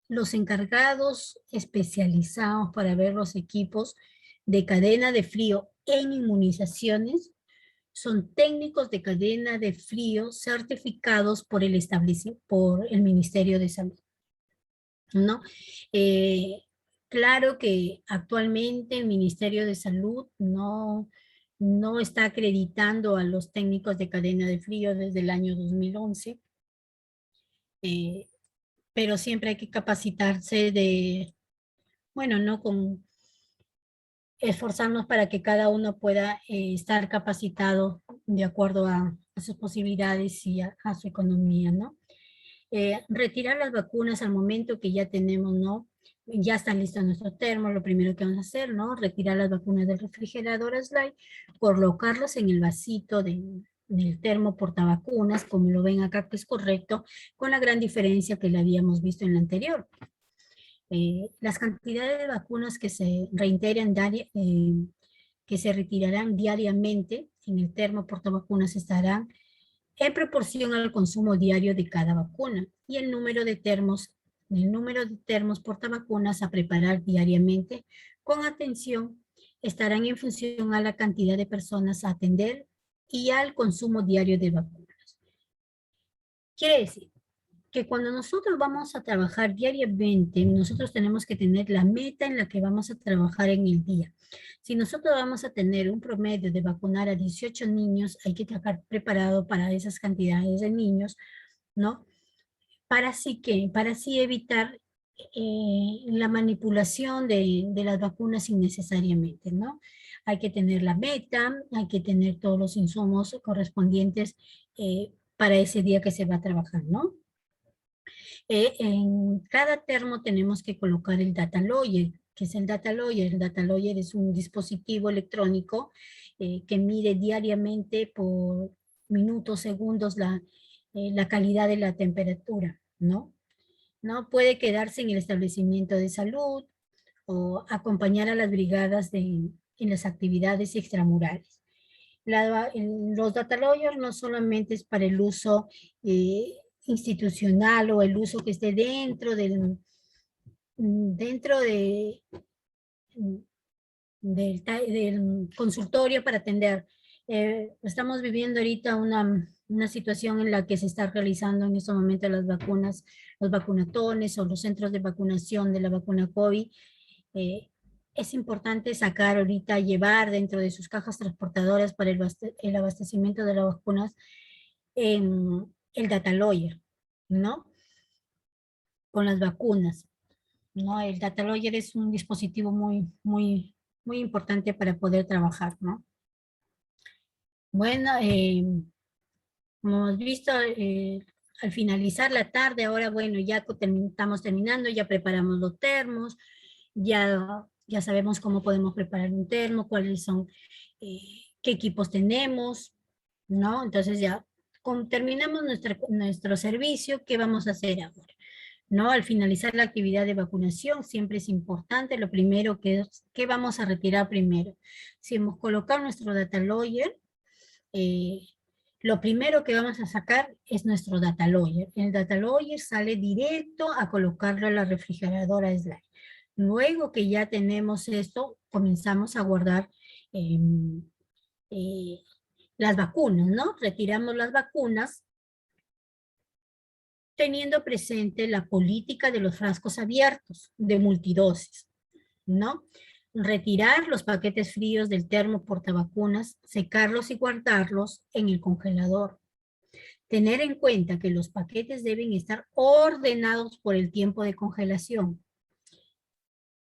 los encargados especializados para ver los equipos de cadena de frío en inmunizaciones son técnicos de cadena de frío certificados por el Ministerio de Salud, ¿no? Eh, claro que actualmente el Ministerio de Salud no está acreditando a los técnicos de cadena de frío desde el año 2011, eh, pero siempre hay que capacitarse bueno, ¿no? Esforzarnos para que cada uno pueda estar capacitado de acuerdo a sus posibilidades y a su economía, ¿no? Retirar las vacunas al momento que ya tenemos, ¿no? Ya están listos nuestros termos, lo primero que vamos a hacer, ¿no? Retirar las vacunas del refrigerador slide, colocarlos en el vasito del termo portavacunas, como lo ven acá, que es correcto, con la gran diferencia que le habíamos visto en la anterior. Las cantidades de vacunas que se retirarán diariamente en el termo portavacunas estarán en proporción al consumo diario de cada vacuna y el número de termos portavacunas a preparar diariamente con atención estarán en función a la cantidad de personas a atender y al consumo diario de vacunas. Quiere decir que cuando nosotros vamos a trabajar diariamente, nosotros tenemos que tener la meta en la que vamos a trabajar en el día. Si nosotros vamos a tener un promedio de vacunar a 18 niños, hay que estar preparado para esas cantidades de niños, ¿no? Para así evitar la manipulación de las vacunas innecesariamente, ¿no? Hay que tener la meta, hay que tener todos los insumos correspondientes para ese día que se va a trabajar, ¿no? En cada termo tenemos que colocar el data logger. ¿Qué es el data logger? El data logger es un dispositivo electrónico que mide diariamente por minutos, segundos la calidad de la temperatura, ¿no? ¿No? Puede quedarse en el establecimiento de salud o acompañar a las brigadas en las actividades extramurales. Los data lawyers no solamente es para el uso institucional o el uso que esté dentro del consultorio para atender. Estamos viviendo ahorita una situación en la que se está realizando en este momento las vacunas, los vacunatones o los centros de vacunación de la vacuna COVID. eh, es importante sacar ahorita, llevar dentro de sus cajas transportadoras para el abastecimiento de las vacunas el data lawyer, ¿no? Con las vacunas, ¿no? El data lawyer es un dispositivo muy importante para poder trabajar, ¿no? Bueno, como hemos visto, al finalizar la tarde, ahora bueno, ya estamos terminando, ya preparamos los termos, ya sabemos cómo podemos preparar un termo, cuáles son, qué equipos tenemos, ¿no? Entonces ya terminamos nuestro servicio, ¿qué vamos a hacer ahora? ¿No? Al finalizar la actividad de vacunación, siempre es importante, lo primero que es, ¿qué vamos a retirar primero? Si hemos colocado nuestro data lawyer, eh, lo primero que vamos a sacar es nuestro data lawyer. El data lawyer sale directo a colocarlo a la refrigeradora slide. Luego que ya tenemos esto, comenzamos a guardar eh, eh, las vacunas, ¿no? Retiramos las vacunas teniendo presente la política de los frascos abiertos de multidosis, ¿no? Retirar los paquetes fríos del termo portavacunas, secarlos y guardarlos en el congelador. Tener en cuenta que los paquetes deben estar ordenados por el tiempo de congelación,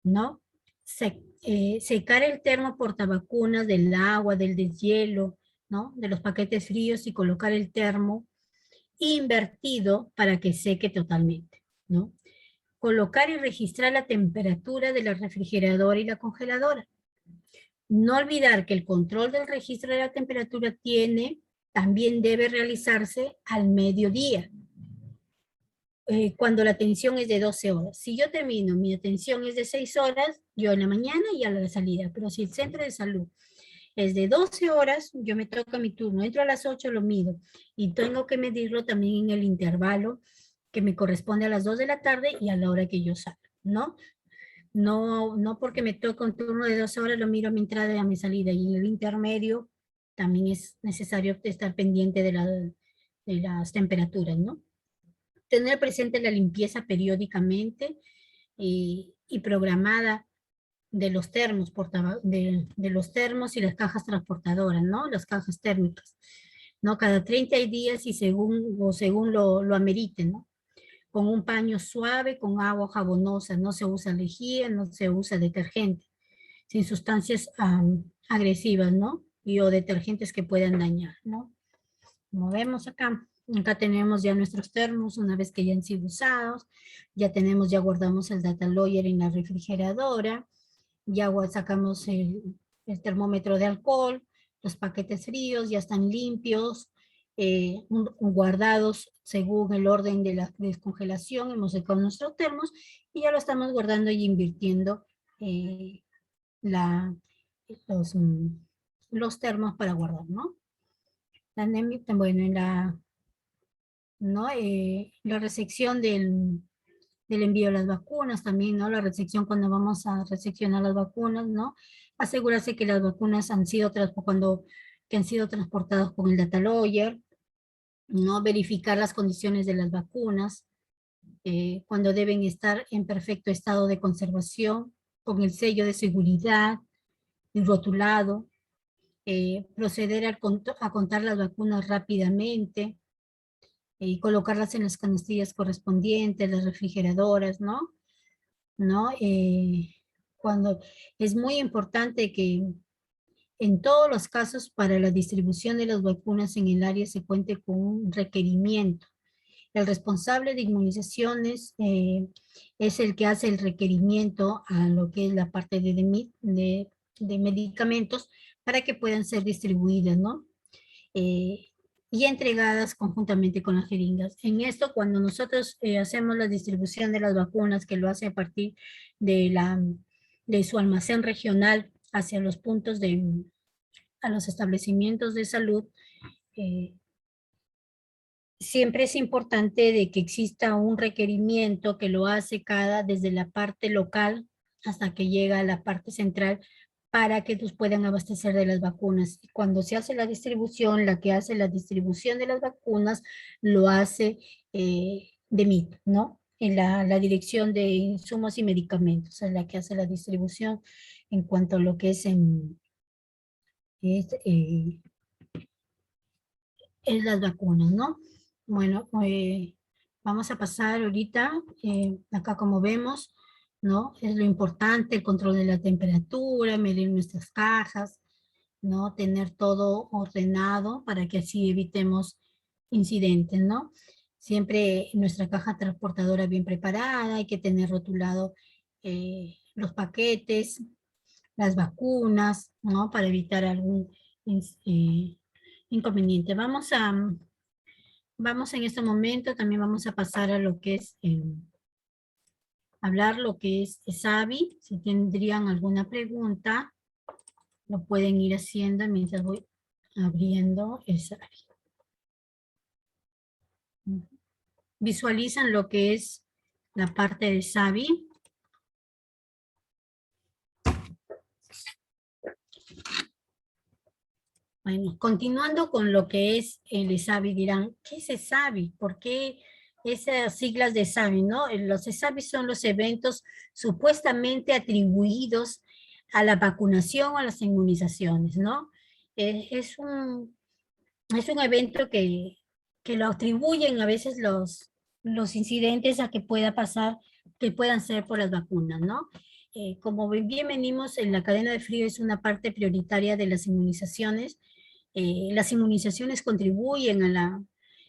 ¿no? Secar el termo portavacunas del agua, del deshielo, ¿no? De los paquetes fríos y colocar el termo invertido para que seque totalmente, ¿no? Colocar y registrar la temperatura de la refrigeradora y la congeladora. No olvidar que el control del registro de la temperatura también debe realizarse al mediodía, cuando la atención es de 12 horas. Si yo termino, mi atención es de 6 horas, yo en la mañana y a la salida, pero si el centro de salud es de 12 horas, yo me toca mi turno, entro a las 8, lo mido, y tengo que medirlo también en el intervalo que me corresponde a las 2 de la tarde y a la hora que yo salgo, ¿no? No porque me toca un turno de 12 horas, lo miro a mi entrada y a mi salida, y en el intermedio también es necesario estar pendiente de las temperaturas, ¿no? Tener presente la limpieza periódicamente y programada de los termos, de los termos y las cajas transportadoras, ¿no? Las cajas térmicas, ¿no? Cada 30 días y según lo ameriten, ¿no? Con un paño suave, con agua jabonosa, no se usa lejía, no se usa detergente, sin sustancias agresivas, ¿no? Y o detergentes que puedan dañar, ¿no? Como vemos acá tenemos ya nuestros termos, una vez que ya han sido usados, ya tenemos, ya guardamos el data lawyer en la refrigeradora, ya sacamos el termómetro de alcohol, los paquetes fríos ya están limpios, guardados según el orden de la descongelación, hemos secado nuestros termos y ya lo estamos guardando y invirtiendo eh, la, los, mm, los termos para guardar, ¿no? Bueno, ¿no? La recepción del envío de las vacunas también, ¿no? La recepción cuando vamos a recepcionar las vacunas, ¿no? Asegurarse que las vacunas que han sido transportadas con el data lawyer, ¿no? Verificar las condiciones de las vacunas, cuando deben estar en perfecto estado de conservación, con el sello de seguridad y rotulado, proceder a contar las vacunas rápidamente, y colocarlas en las canastillas correspondientes, las refrigeradoras, ¿no? ¿No? Cuando es muy importante que en todos los casos para la distribución de las vacunas en el área se cuente con un requerimiento. El responsable de inmunizaciones es el que hace el requerimiento a lo que es la parte de medicamentos para que puedan ser distribuidas, ¿no? Eh, y entregadas conjuntamente con las jeringas. En esto, cuando nosotros hacemos la distribución de las vacunas, que lo hace a partir de, de su almacén regional hacia los puntos a los establecimientos de salud, eh, siempre es importante de que exista un requerimiento que lo hace desde la parte local hasta que llega a la parte central para que nos puedan abastecer de las vacunas. Y cuando se hace la distribución, la que hace la distribución de las vacunas lo hace DEMIT, ¿no? En la Dirección de Insumos y Medicamentos, es la que hace la distribución en cuanto a lo que es, eh, es las vacunas, ¿no? Bueno, vamos a pasar ahorita, acá como vemos, ¿no? Es lo importante, el control de la temperatura, medir nuestras cajas, ¿no? Tener todo ordenado para que así evitemos incidentes, ¿no? Siempre nuestra caja transportadora bien preparada, hay que tener rotulado los paquetes, las vacunas, ¿no? Para evitar algún eh, inconveniente. Vamos en este momento, también vamos a pasar a lo que es, hablar lo que es SAVI. Si tendrían alguna pregunta, lo pueden ir haciendo mientras voy abriendo SAVI. Visualizan lo que es la parte de SAVI. Bueno, continuando con lo que es el ESAVI, dirán, ¿qué es ESAVI? ¿Por qué esas siglas de ESAVI, no? Los ESAVI son los eventos supuestamente atribuidos a la vacunación o a las inmunizaciones, ¿no? Es un evento que lo atribuyen a veces los incidentes a que pueda pasar, que puedan ser por las vacunas, ¿no? Como bien venimos en la cadena de frío, es una parte prioritaria de las inmunizaciones contribuyen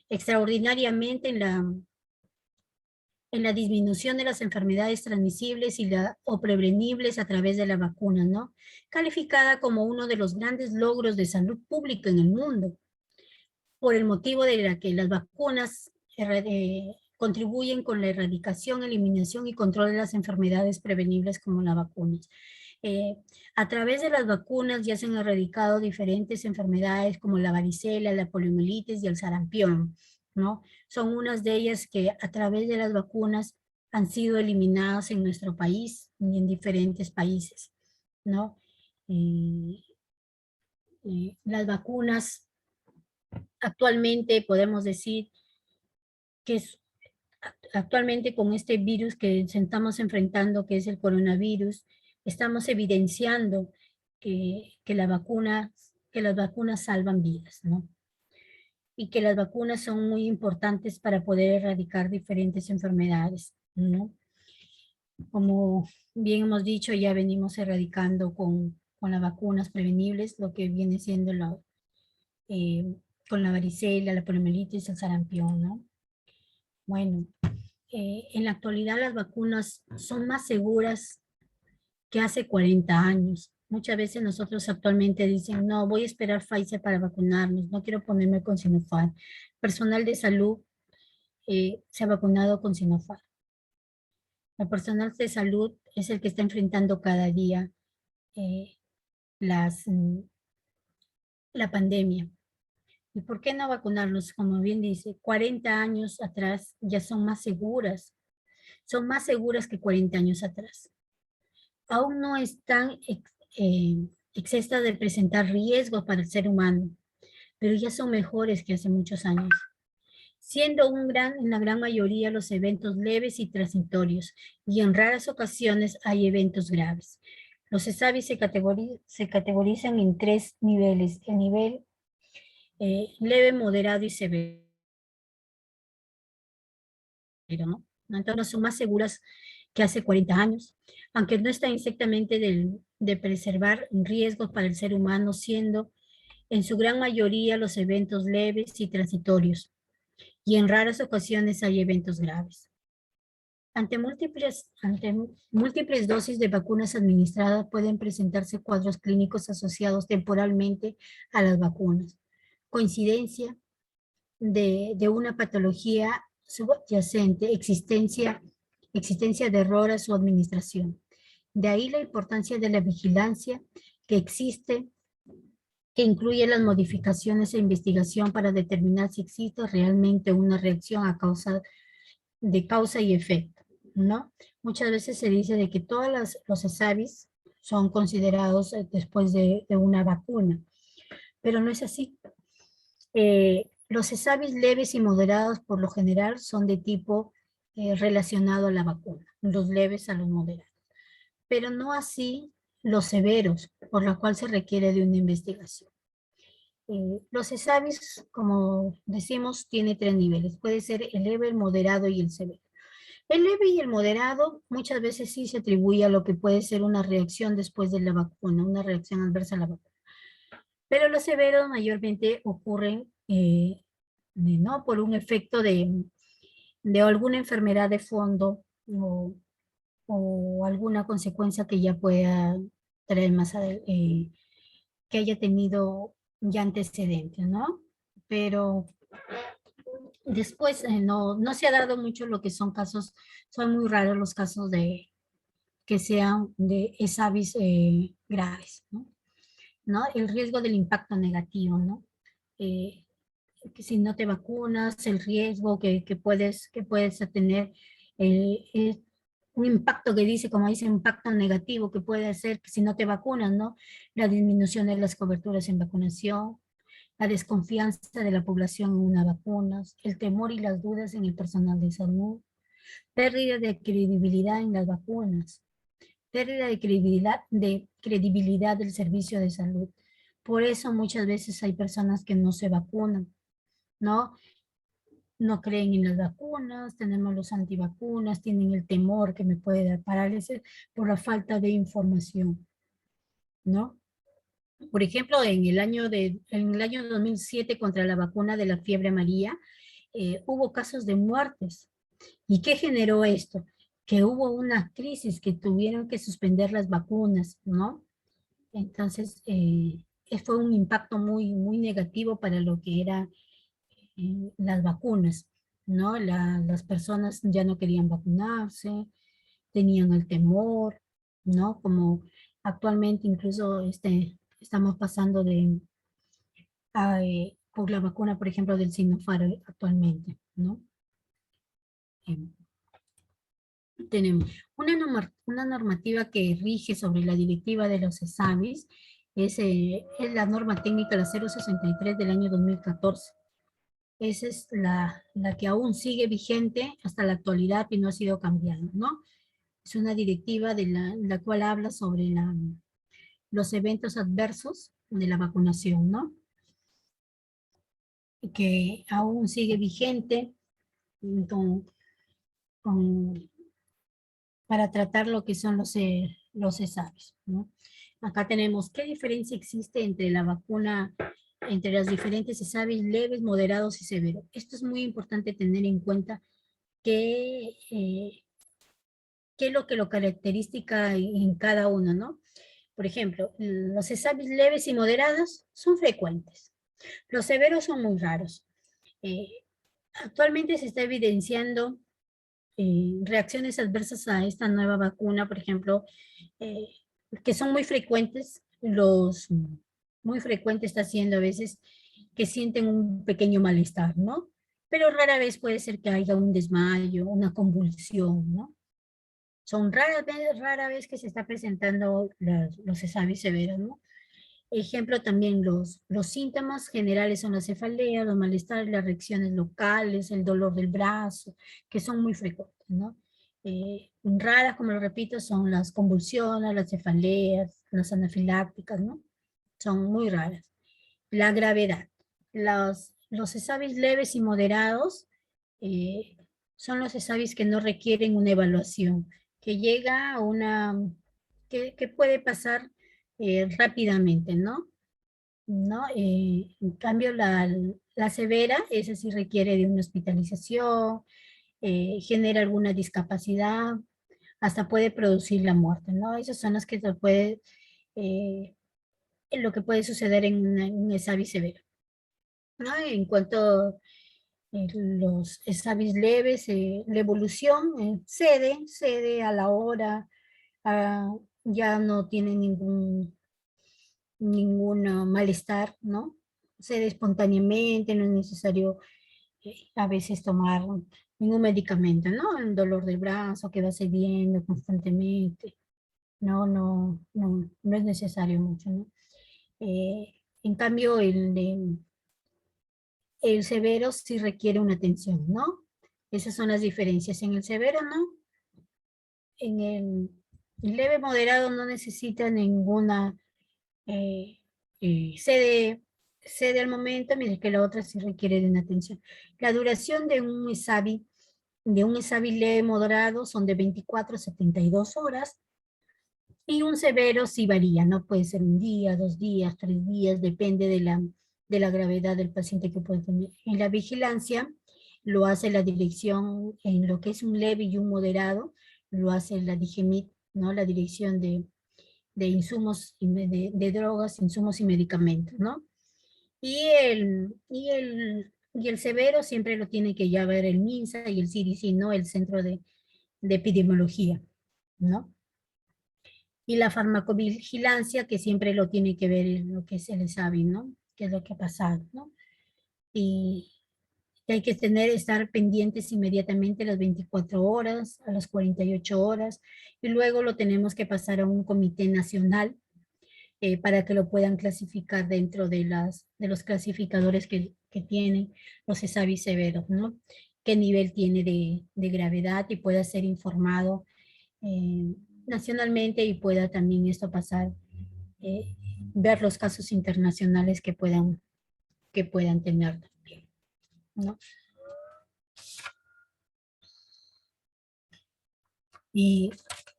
extraordinariamente en la disminución de las enfermedades transmisibles o prevenibles a través de la vacuna, ¿no? Calificada como uno de los grandes logros de salud pública en el mundo, por el motivo de la que las vacunas contribuyen con la erradicación, eliminación y control de las enfermedades prevenibles como las vacunas. A través de las vacunas ya se han erradicado diferentes enfermedades como la varicela, la poliomielitis y el sarampión, ¿no? Son unas de ellas que a través de las vacunas han sido eliminadas en nuestro país y en diferentes países, ¿no? Las vacunas actualmente podemos decir que actualmente con este virus que estamos enfrentando, que es el coronavirus, estamos evidenciando que las vacunas salvan vidas, ¿no? Y que las vacunas son muy importantes para poder erradicar diferentes enfermedades, ¿no? Como bien hemos dicho, ya venimos erradicando con las vacunas prevenibles, lo que viene siendo eh, con la varicela, la poliomielitis, el sarampión, ¿no? Bueno, en la actualidad las vacunas son más seguras que hace 40 años. Muchas veces nosotros actualmente dicen, no, voy a esperar Pfizer para vacunarnos, no quiero ponerme con Sinopharm. Personal de salud se ha vacunado con Sinopharm. El personal de salud es el que está enfrentando cada día eh, las, mm, la pandemia. ¿Y por qué no vacunarnos? Como bien dice, 40 años atrás ya son más seguras que 40 años atrás. Aún no están exentas de presentar riesgos para el ser humano, pero ya son mejores que hace muchos años. siendo en la gran mayoría los eventos leves y transitorios, y en raras ocasiones hay eventos graves. Los ESAVI se categorizan en tres niveles: el nivel leve, moderado y severo, ¿no? Entonces son más seguras que hace 40 años, aunque no están exactamente de preservar riesgos para el ser humano, siendo en su gran mayoría los eventos leves y transitorios, y en raras ocasiones hay eventos graves. Ante múltiples dosis de vacunas administradas pueden presentarse cuadros clínicos asociados temporalmente a las vacunas. Coincidencia de una patología subyacente, existencia de error a su administración. De ahí la importancia de la vigilancia que existe, que incluye las modificaciones e investigación para determinar si existe realmente una reacción de causa y efecto, ¿no? Muchas veces se dice de que todos los ESAVIS son considerados después de una vacuna, pero no es así. Los ESAVIS leves y moderados por lo general son de tipo relacionado a la vacuna, los leves a los moderados, pero no así los severos, por lo cual se requiere de una investigación. Los ESAVIS, como decimos, tiene tres niveles. Puede ser el leve, el moderado y el severo. El leve y el moderado muchas veces sí se atribuye a lo que puede ser una reacción después de la vacuna, una reacción adversa a la vacuna. Pero los severos mayormente ocurren no por un efecto de alguna enfermedad de fondo o alguna consecuencia que ya pueda traer más adelante, que haya tenido ya antecedentes, ¿no? Pero después no se ha dado mucho lo que son casos, son muy raros los casos de que sean de ESAVIS graves, ¿no? ¿No? El riesgo del impacto negativo, ¿no? Eh, que si no te vacunas, el riesgo que puedes tener, un impacto que dice, como dice, impacto negativo que puede ser que si no te vacunas, ¿no? La disminución de las coberturas en vacunación, la desconfianza de la población en una vacuna, el temor y las dudas en el personal de salud, pérdida de credibilidad en las vacunas, pérdida de credibilidad del servicio de salud. Por eso muchas veces hay personas que no se vacunan, ¿no? No creen en las vacunas, tenemos los antivacunas, tienen el temor que me puede dar parálisis por la falta de información, ¿no? Por ejemplo, en el año 2007 contra la vacuna de la fiebre amarilla, hubo casos de muertes. ¿Y qué generó esto? Que hubo una crisis que tuvieron que suspender las vacunas, ¿no? Entonces, fue un impacto muy, muy negativo para lo que eran las vacunas, ¿no? Las personas ya no querían vacunarse, tenían el temor, ¿no? Como actualmente incluso estamos pasando por la vacuna, por ejemplo, del Sinopharm actualmente, ¿no? Em, Tenemos una normativa que rige sobre la directiva de los exámenes, es la norma técnica la 063 del año 2014. Esa es la que aún sigue vigente hasta la actualidad y no ha sido cambiada, ¿no? Es una directiva de la cual habla sobre los eventos adversos de la vacunación, ¿no? Que aún sigue vigente con, con para tratar lo que son los cesáreos, ¿no? Acá tenemos qué diferencia existe entre la vacuna, entre las diferentes cesáreos leves, moderados y severos. Esto es muy importante tener en cuenta qué, qué es lo que lo caracteriza en cada uno, ¿no? Por ejemplo, los cesáreos leves y moderados son frecuentes. Los severos son muy raros. Eh, Actualmente se está evidenciando reacciones adversas a esta nueva vacuna, por ejemplo, eh, que son muy frecuentes, muy frecuente está siendo a veces que sienten un pequeño malestar, ¿no? Pero rara vez puede ser que haya un desmayo, una convulsión, ¿no? Son rara vez que se está presentando los ESAVI severos, ¿no? Ejemplo también los síntomas generales son la cefalea, los malestares, las reacciones locales, el dolor del brazo, que son muy frecuentes, ¿no? Raras, como lo repito, son las convulsiones, las cefaleas, las anafilácticas, ¿no? Son muy raras. La gravedad. Los ESAVIS leves y moderados eh, son los ESAVIS que no requieren una evaluación, que llega a que puede pasar rápidamente, ¿no? ¿No? En cambio, la severa, esa sí requiere de una hospitalización, genera alguna discapacidad, hasta puede producir la muerte, ¿no? Esas son las que se puede, lo que puede suceder en un ESAVI severo, ¿no? En cuanto a los ESAVIs leves, la evolución cede a la hora, ah, ya no tiene ningún malestar, ¿no? Cede espontáneamente, no es necesario a veces tomar ningún medicamento, ¿no? El dolor del brazo que va cediendo constantemente, no es necesario mucho, ¿no? En cambio, el severo sí requiere una atención, ¿no? Esas son las diferencias. En el severo, ¿no? En el leve moderado no necesita ninguna eh, cede al momento, mientras que la otra sí requiere de una atención. La duración de un ESAVI leve moderado son de 24 a 72 horas, y un severo sí varía, ¿no? Puede ser un día, 2 días, 3 días, depende de la gravedad del paciente que puede tener. En la vigilancia lo hace la dirección, en lo que es un leve y un moderado, lo hace la DIGEMIT, ¿no? La Dirección de Insumos, de Drogas, Insumos y Medicamentos, ¿no? Y el severo siempre lo tiene que ya ver el MINSA y el CDC, ¿no? El Centro de Epidemiología, ¿no? Y la farmacovigilancia, que siempre lo tiene que ver en lo que se le sabe, ¿no? ¿Qué es lo que ha pasado, ¿no? Y hay que estar pendientes inmediatamente a las 24 horas, a las 48 horas, y luego lo tenemos que pasar a un comité nacional para que lo puedan clasificar dentro de los clasificadores que tienen los ESAVI severos, ¿no? Qué nivel tiene de gravedad y pueda ser informado nacionalmente, y pueda también esto pasar, eh, ver los casos internacionales que puedan tener también, ¿no? Y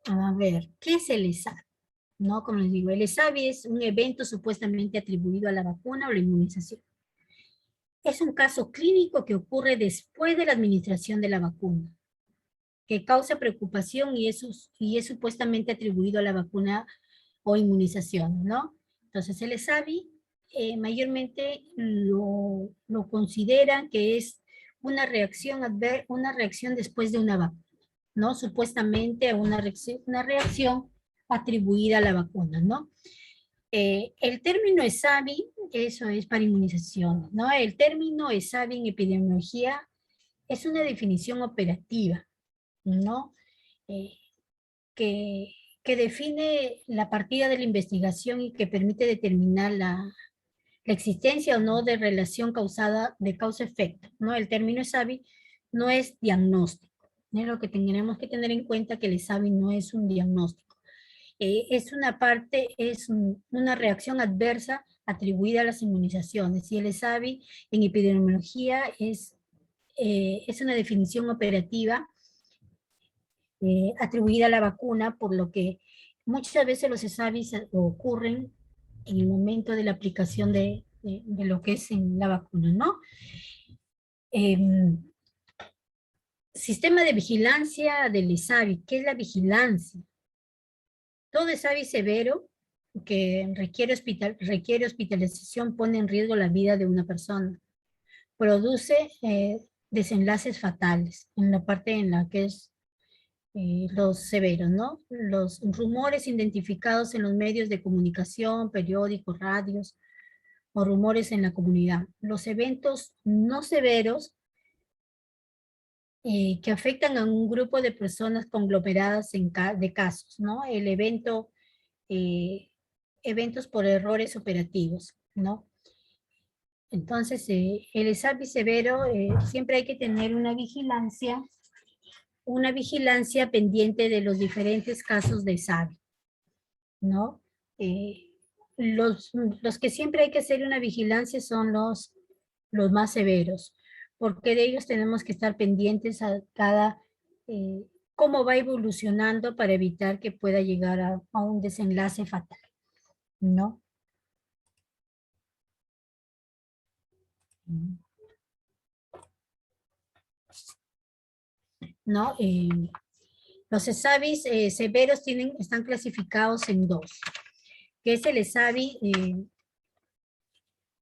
a ver, ¿qué es el ESAVI? ¿No? Como les digo, el ESAVI es un evento supuestamente atribuido a la vacuna o la inmunización. Es un caso clínico que ocurre después de la administración de la vacuna, que causa preocupación y es supuestamente atribuido a la vacuna o inmunización, ¿no? Entonces el ESAVI mayormente lo consideran que es una reacción después de una vacuna, ¿no? Supuestamente una reacción atribuida a la vacuna, ¿no? El término ESAVI, eso es para inmunización, ¿no? El término ESAVI en epidemiología es una definición operativa, ¿no? Eh, que, que define la partida de la investigación y que permite determinar la existencia o no de relación causada de causa-efecto, ¿no? El término ESAVI no es diagnóstico, ¿no? Lo que tenemos que tener en cuenta que el ESAVI no es un diagnóstico. Una reacción adversa atribuida a las inmunizaciones, y el ESAVI en epidemiología es una definición operativa atribuida a la vacuna, por lo que muchas veces los ESAVIs ocurren en el momento de la aplicación de lo que es en la vacuna, ¿no? Em, Sistema de vigilancia del ESAVI. ¿Qué es la vigilancia? Todo ESAVI severo que requiere hospitalización pone en riesgo la vida de una persona. Produce desenlaces fatales en la parte en la que es los severos, ¿no? Los rumores identificados en los medios de comunicación, periódicos, radios, o rumores en la comunidad. Los eventos no severos que afectan a un grupo de personas conglomeradas de casos, ¿no? El evento eh, eventos por errores operativos, ¿no? Entonces, el ESAPI severo siempre hay que tener una vigilancia pendiente de los diferentes casos de ESAPI, ¿no? Eh, los que siempre hay que hacer una vigilancia son los más severos, porque de ellos tenemos que estar pendientes a cada, cómo va evolucionando para evitar que pueda llegar a un desenlace fatal, ¿no? ¿No? Los ESAVIs severos están clasificados en dos, que es el ESAVI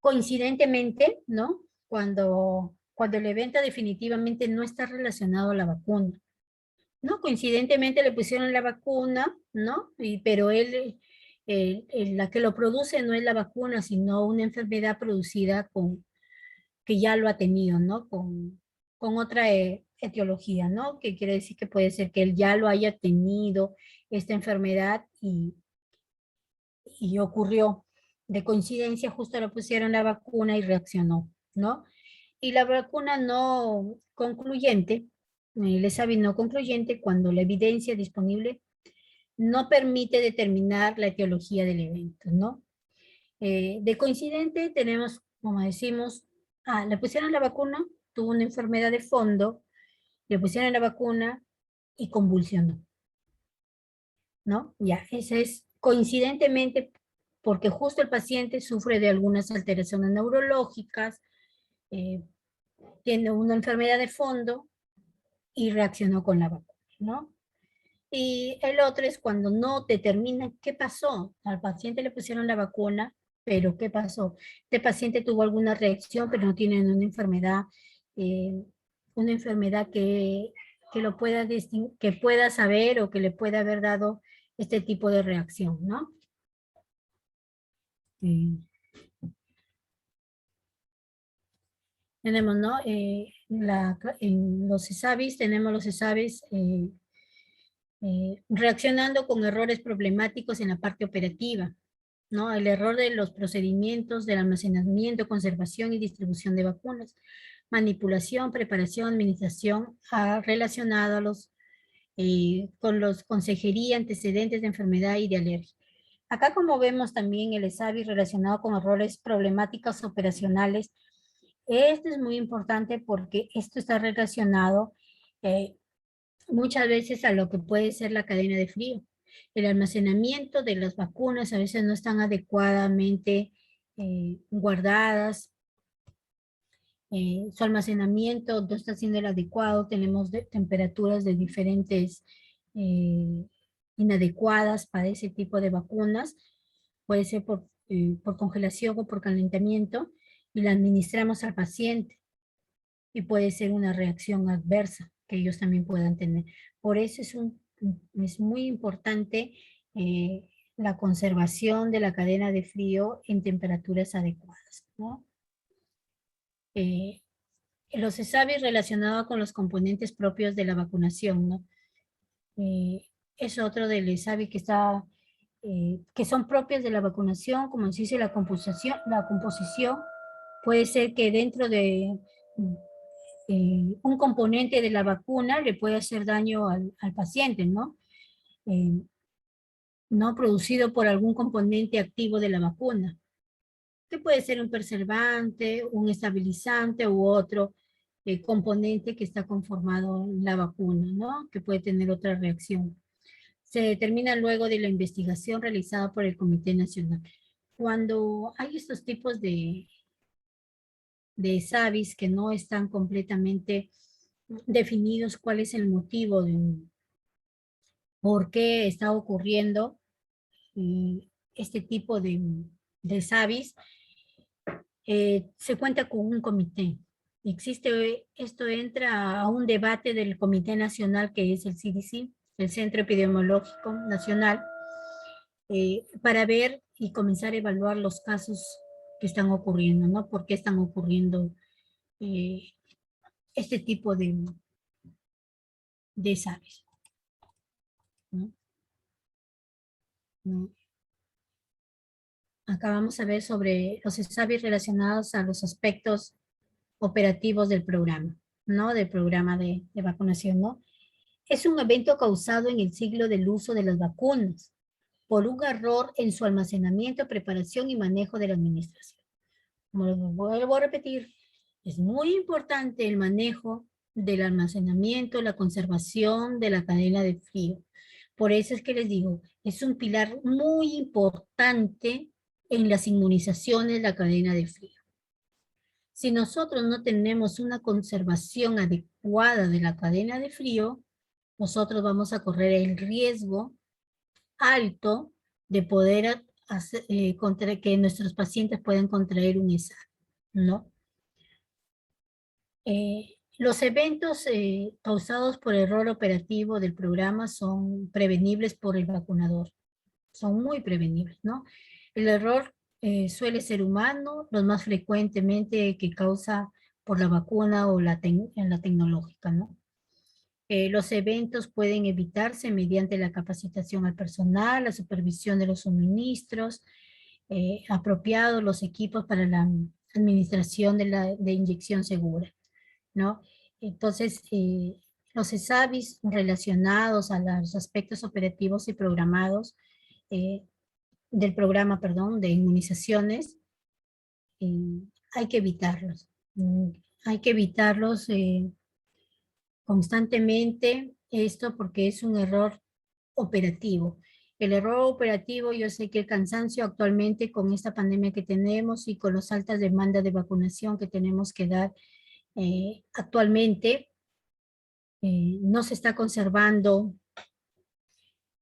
coincidentemente, ¿no? Cuando el evento definitivamente no está relacionado a la vacuna, ¿no? Coincidentemente le pusieron la vacuna, ¿no? Pero la que lo produce no es la vacuna, sino una enfermedad producida que ya lo ha tenido, ¿no? Con otra etiología, ¿no? Que quiere decir que puede ser que él ya lo haya tenido, esta enfermedad, y ocurrió de coincidencia, justo le pusieron la vacuna y reaccionó, ¿no? Y la vacuna no concluyente, el ESAVI no concluyente, cuando la evidencia disponible no permite determinar la etiología del evento, ¿no? De coincidente tenemos, como decimos, le pusieron la vacuna, tuvo una enfermedad de fondo, le pusieron la vacuna y convulsionó, ¿no? Ya, ese es coincidentemente porque justo el paciente sufre de algunas alteraciones neurológicas, eh, tiene una enfermedad de fondo y reaccionó con la vacuna, ¿no? Y el otro es cuando no determinan qué pasó. Al paciente le pusieron la vacuna, pero ¿qué pasó? Este paciente tuvo alguna reacción, pero no tiene eh, una enfermedad que lo pueda que pueda saber o que le pueda haber dado este tipo de reacción, ¿no? Mm. Tenemos, ¿no? En los ESAVIS, tenemos los ESAVIS reaccionando con errores problemáticos en la parte operativa, ¿no? El error de los procedimientos del almacenamiento, conservación y distribución de vacunas, manipulación, preparación, administración relacionado con los consejería, antecedentes de enfermedad y de alergia. Acá como vemos también el ESAVI relacionado con errores problemáticos operacionales, esto es muy importante porque esto está relacionado eh, muchas veces a lo que puede ser la cadena de frío. El almacenamiento de las vacunas a veces no están adecuadamente guardadas, su almacenamiento no está siendo el adecuado, tenemos temperaturas de diferentes eh, inadecuadas para ese tipo de vacunas, puede ser por congelación o por calentamiento, y la administramos al paciente y puede ser una reacción adversa que ellos también puedan tener. Por eso es muy importante la conservación de la cadena de frío en temperaturas adecuadas, ¿no? Eh, los ESAVIs relacionados con los componentes propios de la vacunación, ¿no? Eh, es otro del ESAVI que son propios de la vacunación, como se dice la composición puede ser que dentro de un componente de la vacuna le puede hacer daño al paciente, ¿no? Eh, no producido por algún componente activo de la vacuna, que puede ser un preservante, un estabilizante u otro componente que está conformado en la vacuna, ¿no? Que puede tener otra reacción. Se determina luego de la investigación realizada por el Comité Nacional. Cuando hay estos tipos de SAVIs que no están completamente definidos cuál es el motivo de por qué está ocurriendo este tipo de SAVIs, se cuenta con un comité. Esto entra a un debate del Comité Nacional que es el CDC, el Centro Epidemiológico Nacional, para ver y comenzar a evaluar los casos que están ocurriendo, ¿no? ¿Por qué están ocurriendo eh, este tipo de SAVIs? ¿No? ¿No? acá vamos a ver sobre los ESAVIS relacionados a los aspectos operativos del programa, ¿no? Del programa de vacunación, ¿no? Es un evento causado en el ciclo del uso de las vacunas por un error en su almacenamiento, preparación y manejo de la administración. Como lo vuelvo a repetir, es muy importante el manejo del almacenamiento, la conservación de la cadena de frío. Por eso es que les digo, es un pilar muy importante en las inmunizaciones, la cadena de frío. Si nosotros no tenemos una conservación adecuada de la cadena de frío, nosotros vamos a correr el riesgo alto de poder que nuestros pacientes puedan contraer un ESA, ¿no? Los eventos causados por error operativo del programa son prevenibles por el vacunador. Son muy prevenibles, ¿no? El error suele ser humano, los más frecuentemente que causa por la vacuna o en la tecnológica, ¿no? Los eventos pueden evitarse mediante la capacitación al personal, la supervisión de los suministros, apropiados los equipos para la administración de inyección segura, ¿no? Entonces, los ESAVIS relacionados a los aspectos operativos y programados eh, del programa, perdón, de inmunizaciones, eh, hay que evitarlos. Hay que evitarlos constantemente esto porque es un error operativo. El error operativo, yo sé que el cansancio actualmente con esta pandemia que tenemos y con las altas demandas de vacunación que tenemos que dar actualmente, no se está conservando,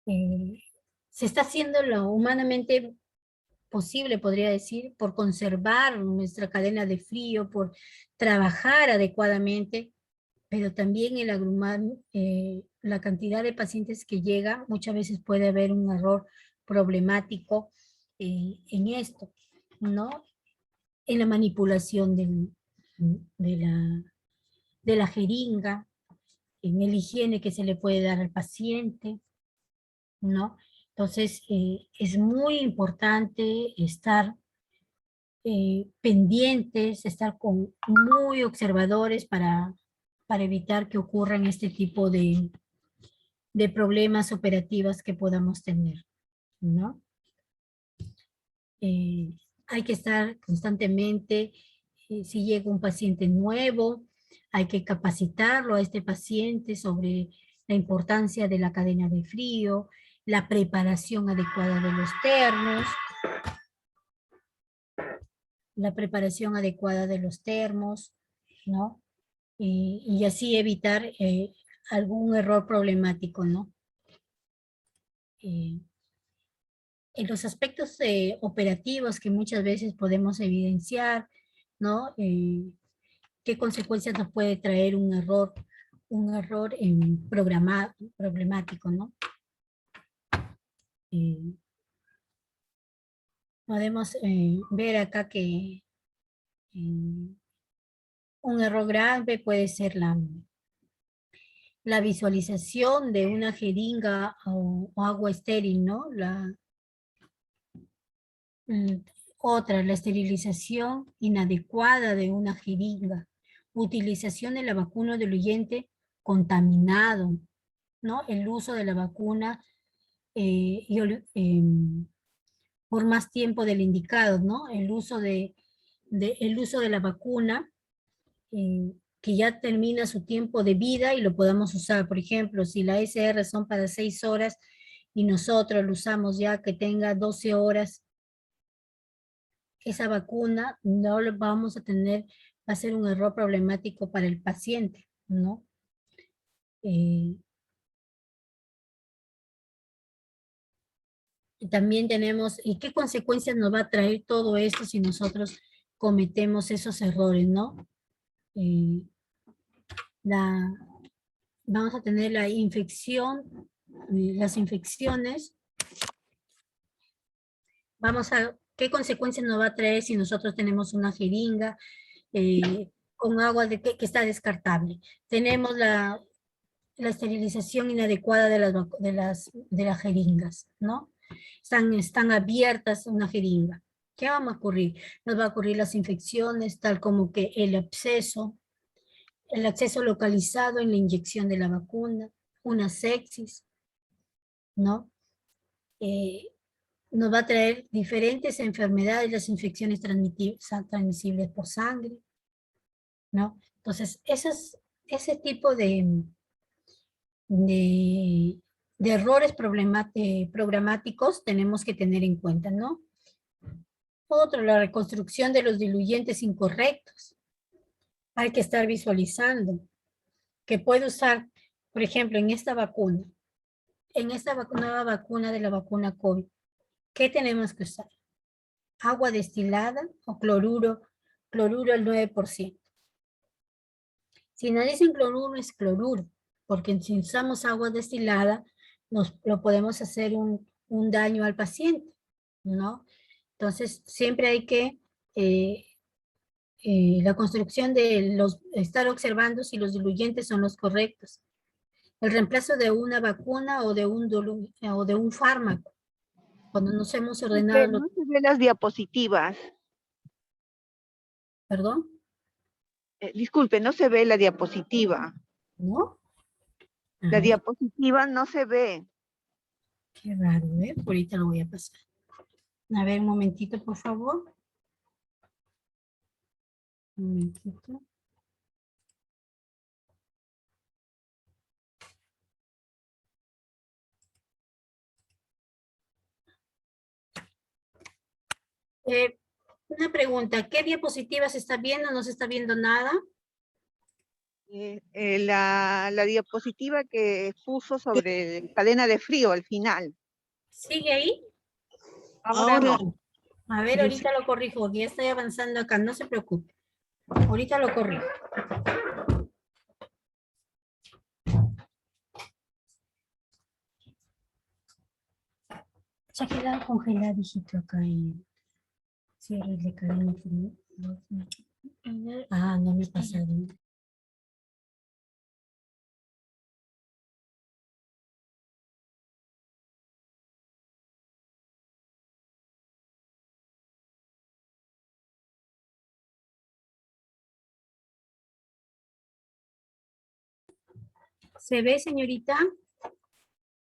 eh, se está haciendo lo humanamente posible, podría decir, por conservar nuestra cadena de frío, por trabajar adecuadamente, pero también el agrumar la cantidad de pacientes que llega, muchas veces puede haber un error problemático en esto, ¿no? En la manipulación de la jeringa, en el higiene que se le puede dar al paciente, ¿no? Entonces, es muy importante estar pendientes, estar muy observadores para evitar que ocurran este tipo de problemas operativos que podamos tener, ¿no? Eh, Hay que estar constantemente, si llega un paciente nuevo, hay que capacitarlo a este paciente sobre la importancia de la cadena de frío, la preparación adecuada de los termos, la preparación adecuada de los termos, ¿no? Y así evitar algún error problemático, ¿no? Eh, en los aspectos operativos que muchas veces podemos evidenciar, ¿no? ¿Qué consecuencias nos puede traer un error en problemático, ¿no? Eh, Podemos ver acá que un error grave puede ser la visualización de una jeringa o agua estéril, ¿no? Mm, Otra, la esterilización inadecuada de una jeringa, utilización de la vacuna diluyente contaminado, ¿no? El uso de la vacuna por más tiempo del indicado, ¿no? El uso de la vacuna que ya termina su tiempo de vida y lo podamos usar. Por ejemplo, si la SR son para 6 horas y nosotros lo usamos ya que tenga 12 horas, esa vacuna no lo vamos a tener, va a ser un error problemático para el paciente, ¿no? Y también tenemos, ¿y qué consecuencias nos va a traer todo esto si nosotros cometemos esos errores, ¿no? Eh, la, Vamos a tener la infección, las infecciones, ¿qué consecuencias nos va a traer si nosotros tenemos una jeringa con agua que está descartable? Tenemos la esterilización inadecuada de las jeringas, ¿no? Están abiertas una jeringa. ¿Qué va a ocurrir? Nos va a ocurrir las infecciones, tal como que el acceso localizado en la inyección de la vacuna, una sepsis, ¿no? Eh, nos va a traer diferentes enfermedades, las infecciones transmisibles por sangre, ¿no? Entonces, ese tipo de, de errores programáticos tenemos que tener en cuenta, ¿no? Otro, la reconstrucción de los diluyentes incorrectos. Hay que estar visualizando que puede usar, por ejemplo, en esta nueva vacuna de la vacuna COVID, ¿qué tenemos que usar? Agua destilada o cloruro al 9%. Si no dicen cloruro, es cloruro, porque si usamos agua destilada, lo podemos hacer un daño al paciente, ¿no? Entonces, siempre hay que la construcción de estar observando si los diluyentes son los correctos. El reemplazo de una vacuna o de un fármaco. Cuando nos hemos ordenado No se ven las diapositivas. ¿Perdón? Disculpe, no se ve la diapositiva. ¿No? La diapositiva no se ve. Qué raro, ¿eh? Ahorita lo voy a pasar. A ver, un momentito, por favor. Un momentito. Una pregunta, ¿qué diapositiva se está viendo? ¿No se está viendo nada? La diapositiva que puso sobre cadena de frío al final. ¿Sigue ahí? Ahora no. A ver, ahorita lo corrijo, ya estoy avanzando acá, no se preocupe. Ahorita lo corrijo. Se ha quedado congelado, hijito, acá en cierre de cadena de frío. Ah, no me ha pasado. ¿Se ve, señorita?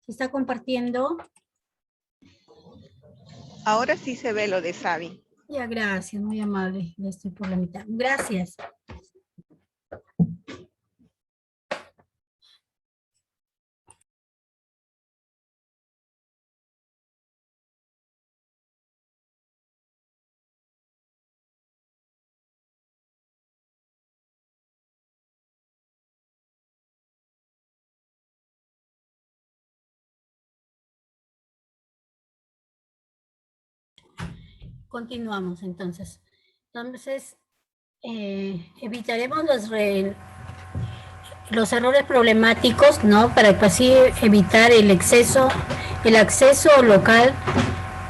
¿Se está compartiendo? Ahora sí se ve lo de Sabi. Ya, gracias, muy amable. Ya estoy por la mitad. Gracias. Continuamos entonces. Entonces, evitaremos los errores problemáticos, ¿no? Para así evitar el acceso local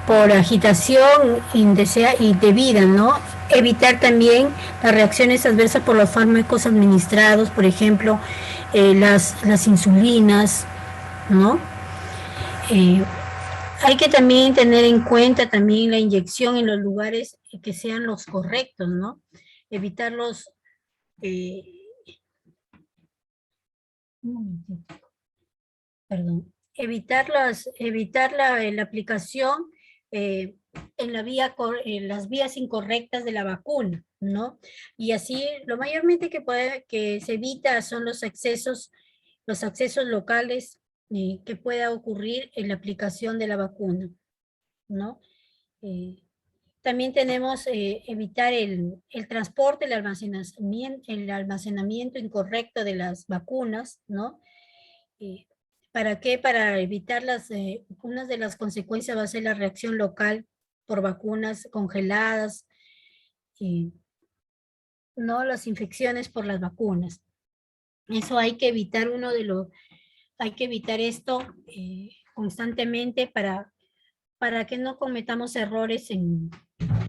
por agitación indebida, ¿no? Evitar también las reacciones adversas por los fármacos administrados, por ejemplo, las insulinas, ¿no? Hay que también tener en cuenta también la inyección en los lugares que sean los correctos, ¿no? Evitar evitar la aplicación en las vías incorrectas de la vacuna, ¿no? Y así, lo mayormente que se evita son los accesos locales que pueda ocurrir en la aplicación de la vacuna, ¿no? También tenemos evitar el transporte, el almacenamiento incorrecto de las vacunas, ¿no? ¿Para qué? Para evitar unas de las consecuencias va a ser la reacción local por vacunas congeladas, no las infecciones por las vacunas. Eso hay que evitar hay que evitar esto constantemente para que no cometamos errores en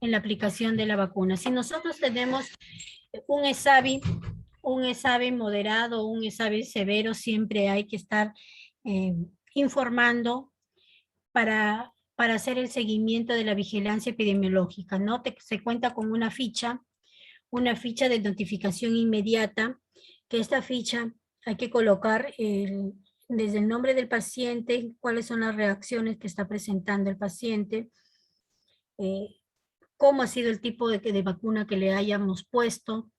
la aplicación de la vacuna. Si nosotros tenemos un ESAVI moderado, un ESAVI severo, siempre hay que estar informando para para hacer el seguimiento de la vigilancia epidemiológica, ¿no? Se cuenta con una ficha de notificación inmediata, que esta ficha hay que colocar desde el nombre del paciente, cuáles son las reacciones que está presentando el paciente, cómo ha sido el tipo de vacuna que le hayamos puesto,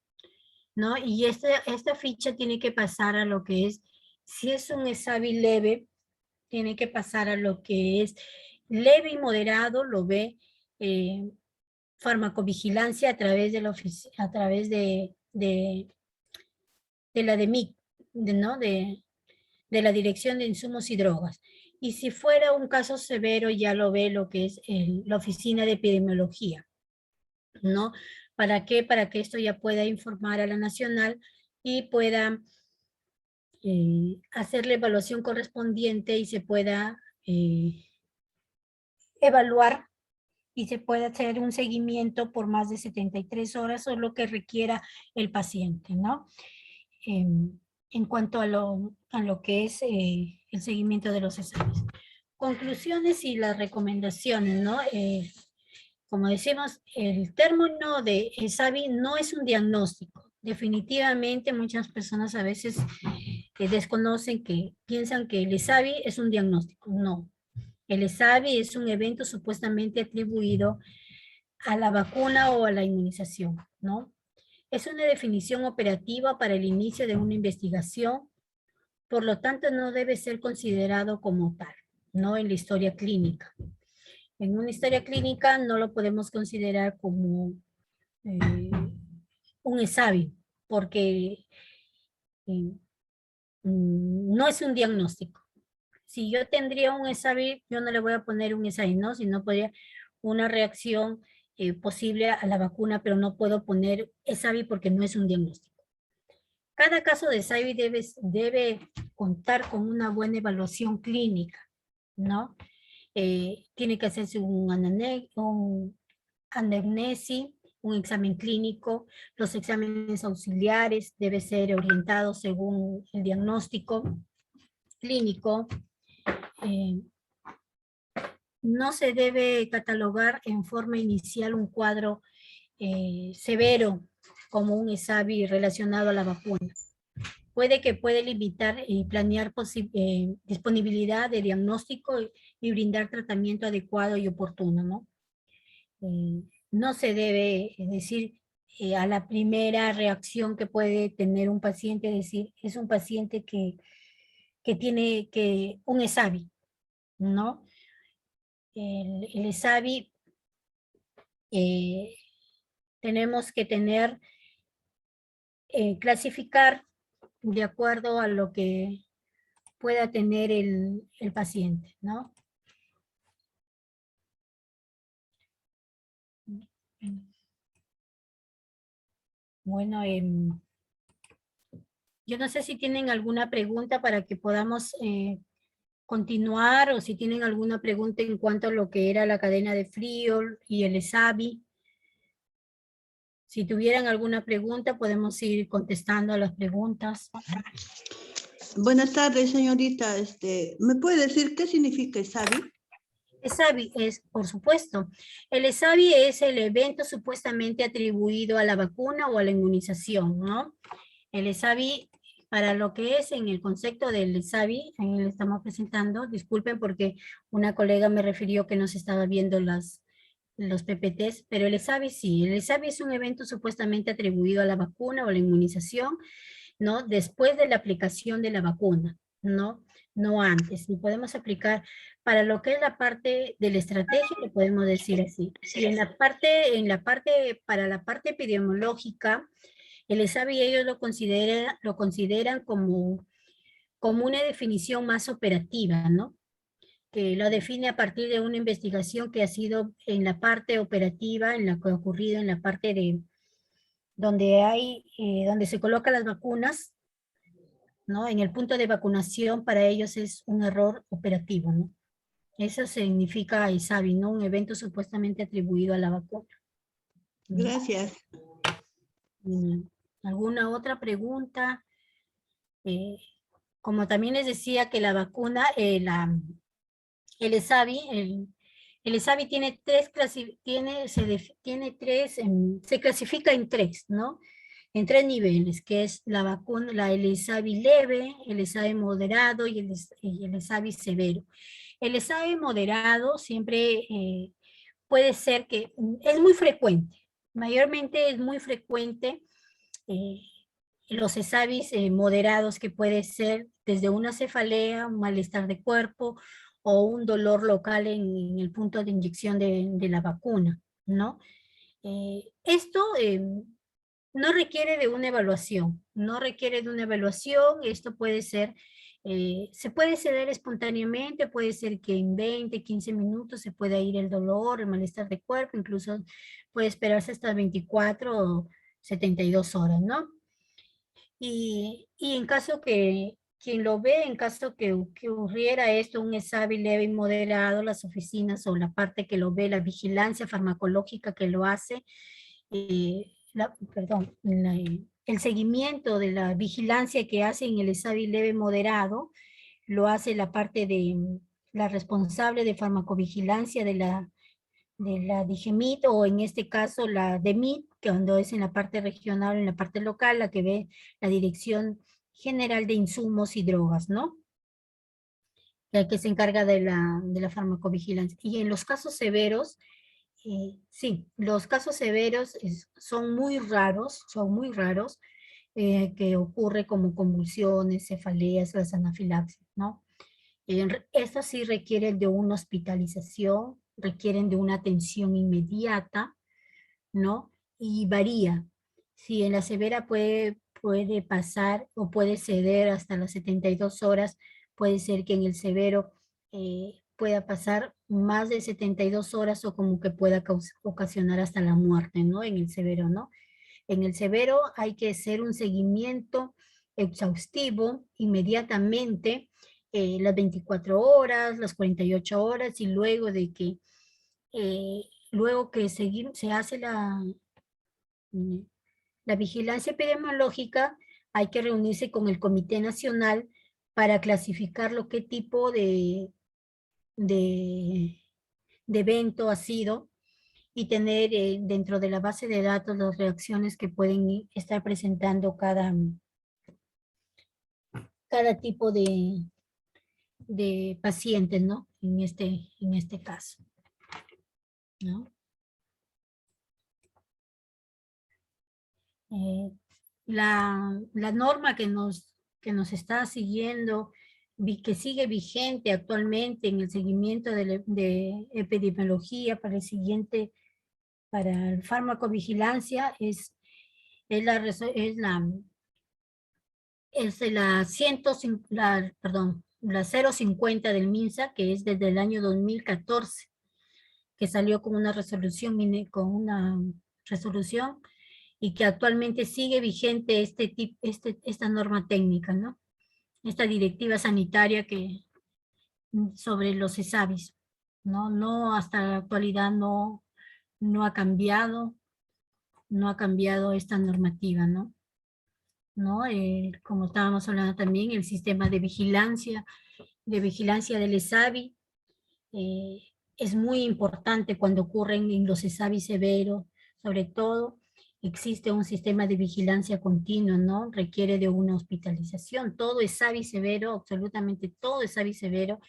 ¿no? Y esta ficha tiene que pasar a lo que es, si es un ESAVI leve, tiene que pasar a lo que es leve y moderado, lo ve farmacovigilancia a través de la DEMIC, ¿no? De la Dirección de Insumos y Drogas. Y si fuera un caso severo, ya lo ve lo que es la Oficina de Epidemiología, ¿no? ¿Para qué? Para que esto ya pueda informar a la nacional y pueda hacer la evaluación correspondiente y se pueda evaluar y se puede hacer un seguimiento por más de 73 horas o lo que requiera el paciente, ¿no? En cuanto a lo que es el seguimiento de los exámenes. Conclusiones y las recomendaciones, ¿no? Como decimos, el término de ESAVI no es un diagnóstico. Definitivamente muchas personas a veces desconocen, que piensan que el ESAVI es un diagnóstico. No. El ESAVI es un evento supuestamente atribuido a la vacuna o a la inmunización, ¿no? Es una definición operativa para el inicio de una investigación, por lo tanto no debe ser considerado como tal, ¿no? En la historia clínica. En una historia clínica no lo podemos considerar como un ESAVI, porque no es un diagnóstico. Si yo tendría un ESAVI, yo no le voy a poner un ESAVI, ¿no? Sino podría una reacción posible a la vacuna, pero no puedo poner ESAVI porque no es un diagnóstico. Cada caso de ESAVI debe contar con una buena evaluación clínica, ¿no? Tiene que hacerse un anamnesis, un examen clínico, los exámenes auxiliares deben ser orientados según el diagnóstico clínico. No se debe catalogar en forma inicial un cuadro severo como un ESAVI relacionado a la vacuna. Puede limitar y planear disponibilidad de diagnóstico y brindar tratamiento adecuado y oportuno, ¿no? No se debe decir a la primera reacción que puede tener un paciente, decir, es un paciente que tiene un ESAVI, ¿no? El ESAVI tenemos que clasificar de acuerdo a lo que pueda tener el paciente, ¿no? Bueno, yo no sé si tienen alguna pregunta para que podamos continuar, o si tienen alguna pregunta en cuanto a lo que era la cadena de frío y el ESAVI. Si tuvieran alguna pregunta, podemos ir contestando a las preguntas. Buenas tardes, señorita. ¿Me puede decir qué significa ESAVI? ESAVI es, por supuesto, el ESAVI es el evento supuestamente atribuido a la vacuna o a la inmunización, ¿no? El ESAVI, para lo que es en el concepto del ESAVI, ahí le estamos presentando, disculpen porque una colega me refirió que no se estaba viendo los PPTs, pero el ESAVI sí, el ESAVI es un evento supuestamente atribuido a la vacuna o la inmunización, ¿no? Después de la aplicación de la vacuna, ¿no? No antes. Y podemos aplicar para lo que es la parte de la estrategia, lo podemos decir así. Y para la parte epidemiológica, el ESAVI ellos lo consideran como una definición más operativa, ¿no? Que lo define a partir de una investigación que ha sido en la parte operativa, en la que ha ocurrido en la parte de donde se colocan las vacunas, ¿no? En el punto de vacunación para ellos es un error operativo, ¿no? Eso significa ESAVI, ¿no? Un evento supuestamente atribuido a la vacuna. Gracias. ¿Alguna otra pregunta? Como también les decía que la vacuna, el ESAVI, El ESAVI tiene se clasifica en tres, ¿no? En tres niveles, que es la vacuna, el ESAVI leve, el ESAVI moderado y el ESAVI severo. El ESAVI moderado siempre puede ser que es muy frecuente, mayormente es muy frecuente eh, los ESAVIs moderados, que puede ser desde una cefalea, un malestar de cuerpo o un dolor local en el punto de inyección de la vacuna, ¿no? Esto no requiere de una evaluación, no requiere de una evaluación. Esto puede ser, se puede ceder espontáneamente, puede ser que en 20, 15 minutos se pueda ir el dolor, el malestar de cuerpo, incluso puede esperarse hasta 24 o 72 horas, ¿no? Y en caso que quien lo ve, en caso que ocurriera esto, un ESAVI leve y moderado, las oficinas o la parte que lo ve, la vigilancia farmacológica que lo hace, el seguimiento de la vigilancia que hace en el ESAVI leve moderado, lo hace la parte de la responsable de farmacovigilancia de la DIGEMIT, o en este caso la DEMIT, que cuando es en la parte regional, en la parte local, la que ve la Dirección General de Insumos y Drogas, ¿no? La que se encarga de la farmacovigilancia. Y en los casos severos, sí, los casos severos son muy raros, que ocurre como convulsiones, cefaleas, las anafilaxis, ¿no? Estas sí requieren de una hospitalización, requieren de una atención inmediata, ¿no? Y varía. Si en la severa puede pasar o puede ceder hasta las 72 horas, puede ser que en el severo pueda pasar más de 72 horas, o como que pueda ocasionar hasta la muerte, ¿no? En el severo, ¿no? En el severo hay que hacer un seguimiento exhaustivo inmediatamente, las 24 horas, las 48 horas, y luego que se hace la vigilancia epidemiológica, hay que reunirse con el Comité Nacional para clasificar qué tipo de, de evento ha sido, y tener dentro de la base de datos las reacciones que pueden estar presentando cada tipo de pacientes, ¿no? En este caso, ¿no? La norma que nos está siguiendo, que sigue vigente actualmente en el seguimiento de epidemiología para para el farmacovigilancia, la 050 del MINSA, que es desde el año 2014, que salió con una resolución, y que actualmente sigue vigente esta norma técnica, ¿no? Esta directiva sanitaria sobre los ESAVIs, ¿no? No, hasta la actualidad no ha cambiado, esta normativa, ¿no? Como estábamos hablando también, el sistema de vigilancia del ESAVI es muy importante cuando ocurren en los ESAVI severos, sobre todo. Existe un sistema de vigilancia continua, ¿no? Requiere de una hospitalización. Todo ESAVI severo, absolutamente todo ESAVI severo,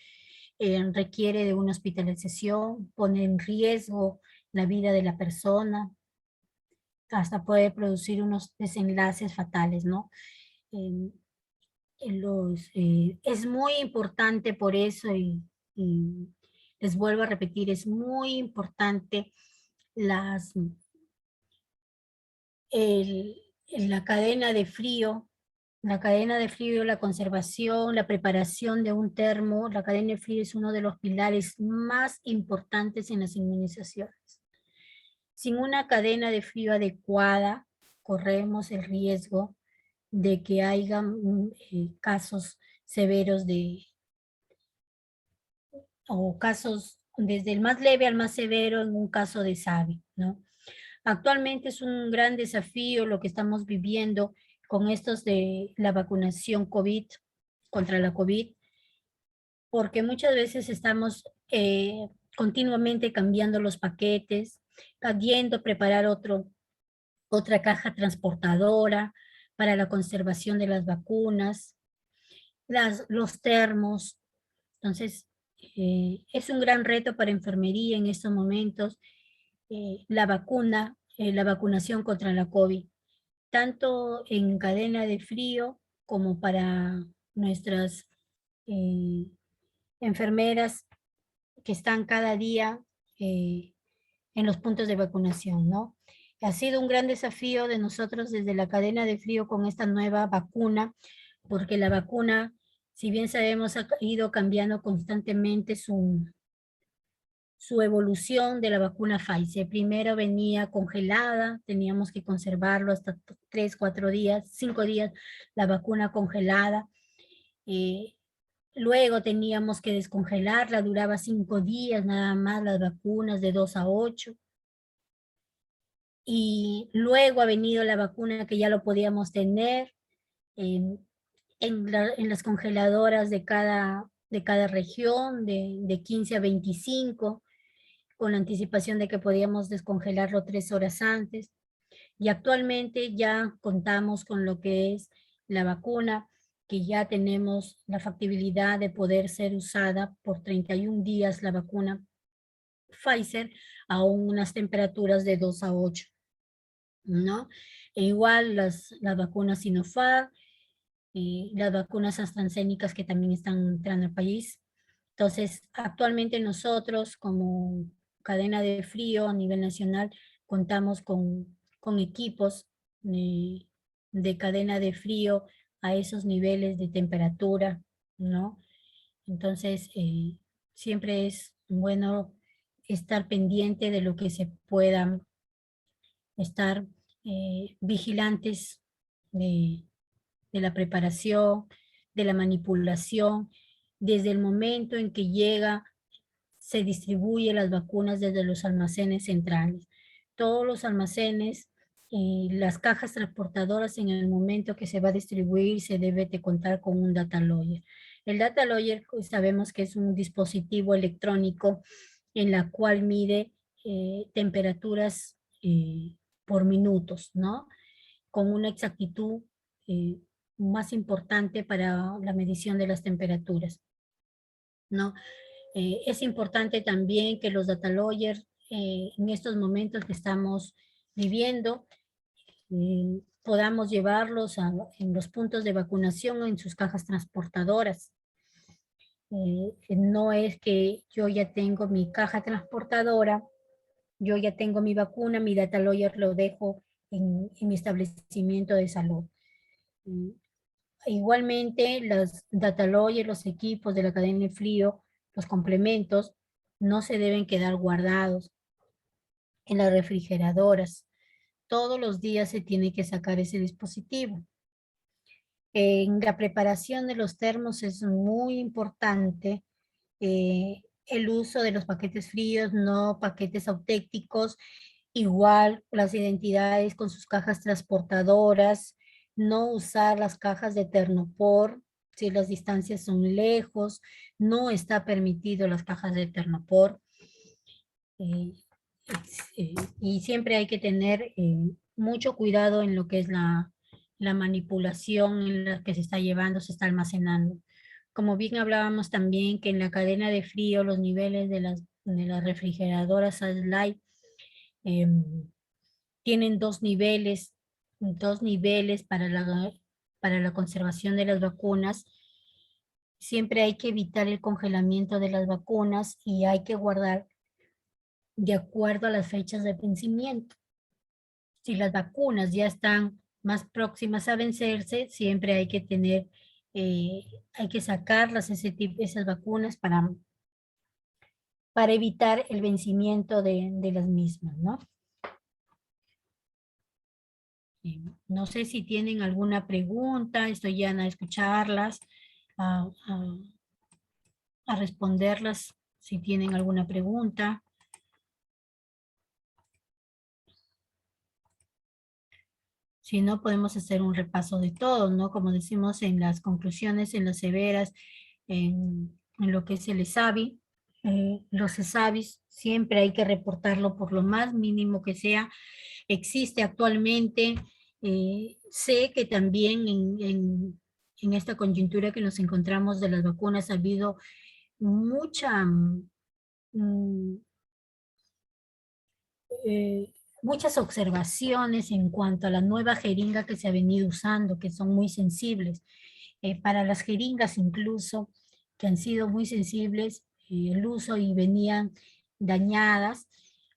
requiere de una hospitalización, pone en riesgo la vida de la persona, hasta puede producir unos desenlaces fatales, ¿no? Eh, es muy importante por eso, y les vuelvo a repetir, es muy importante la cadena de frío, la conservación, la preparación de un termo. La cadena de frío es uno de los pilares más importantes en las inmunizaciones. Sin una cadena de frío adecuada, corremos el riesgo de que haya casos severos o casos desde el más leve al más severo en un caso de SAVI, ¿no? Actualmente es un gran desafío lo que estamos viviendo con estos de la vacunación contra la COVID, porque muchas veces estamos continuamente cambiando los paquetes, yendo a preparar otra caja transportadora para la conservación de las vacunas, los termos. Entonces, es un gran reto para enfermería en estos momentos, la vacunación contra la COVID, tanto en cadena de frío como para nuestras enfermeras que están cada día en los puntos de vacunación, ¿no? Ha sido un gran desafío de nosotros desde la cadena de frío con esta nueva vacuna, porque la vacuna, si bien sabemos, ha ido cambiando constantemente su evolución de la vacuna Pfizer. Primero venía congelada, teníamos que conservarlo hasta 3, 4 días, 5 días, la vacuna congelada. Luego teníamos que descongelarla, duraba 5 días nada más las vacunas de 2 a 8. Y luego ha venido la vacuna que ya lo podíamos tener en las congeladoras de cada región, de 15 a 25, con la anticipación de que podíamos descongelarlo 3 horas antes. Y actualmente ya contamos con lo que es la vacuna, que ya tenemos la factibilidad de poder ser usada por 31 días la vacuna Pfizer a unas temperaturas de 2 a 8, ¿no? E igual las vacunas Sinopharm y las vacunas AstraZeneca que también están entrando al país. Entonces, actualmente nosotros como cadena de frío a nivel nacional contamos con equipos de cadena de frío a esos niveles de temperatura, ¿no? Entonces, siempre es bueno estar pendiente de lo que se pueda estar vigilantes de la preparación, de la manipulación, desde el momento en que llega, se distribuye las vacunas desde los almacenes centrales. Todos los almacenes, las cajas transportadoras, en el momento que se va a distribuir, se debe de contar con un data logger. El data logger, pues, sabemos que es un dispositivo electrónico en la cual mide temperaturas por minutos, ¿no? Con una exactitud más importante para la medición de las temperaturas, ¿no? Es importante también que los data logger en estos momentos que estamos viviendo podamos llevarlos en los puntos de vacunación o en sus cajas transportadoras. No es que yo ya tengo mi caja transportadora, yo ya tengo mi vacuna, mi data logger lo dejo en mi establecimiento de salud. Igualmente, los data logger, los equipos de la cadena de frío, los complementos, no se deben quedar guardados en las refrigeradoras. Todos los días se tiene que sacar ese dispositivo. En la preparación de los termos es muy importante el uso de los paquetes fríos, no paquetes auténticos. Igual las identidades con sus cajas transportadoras, no usar las cajas de Thermopor si las distancias son lejos, no está permitido las cajas de Thermopor. Y siempre hay que tener mucho cuidado en lo que es la manipulación en la que se está llevando, se está almacenando. Como bien hablábamos también que en la cadena de frío los niveles de las refrigeradoras Light tienen dos niveles para la conservación de las vacunas. Siempre hay que evitar el congelamiento de las vacunas y hay que guardar de acuerdo a las fechas de vencimiento. Si las vacunas ya están más próximas a vencerse, siempre hay que tener, hay que sacarlas esas vacunas para evitar el vencimiento de las mismas, ¿no? No sé si tienen alguna pregunta, estoy ya a escucharlas, a responderlas si tienen alguna pregunta. Si no, podemos hacer un repaso de todo, ¿no? Como decimos en las conclusiones, en las severas, en lo que es el ESAVI, Los CESAVIS siempre hay que reportarlo por lo más mínimo que sea. Existe actualmente, sé que también en esta coyuntura que nos encontramos de las vacunas ha habido mucha, mm, muchas observaciones en cuanto a la nueva jeringa que se ha venido usando, que son muy sensibles. Para las jeringas incluso, que han sido muy sensibles el uso y venían dañadas,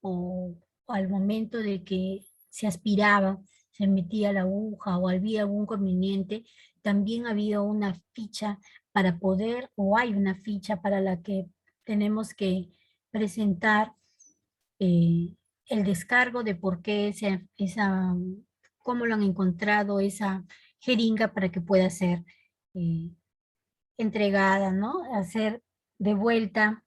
o al momento de que se aspiraba, se metía la aguja o había algún conveniente, también había una ficha para poder, o hay una ficha para la que tenemos que presentar el descargo de por qué cómo lo han encontrado esa jeringa para que pueda ser eh, entregada, ¿no? Hacer de vuelta,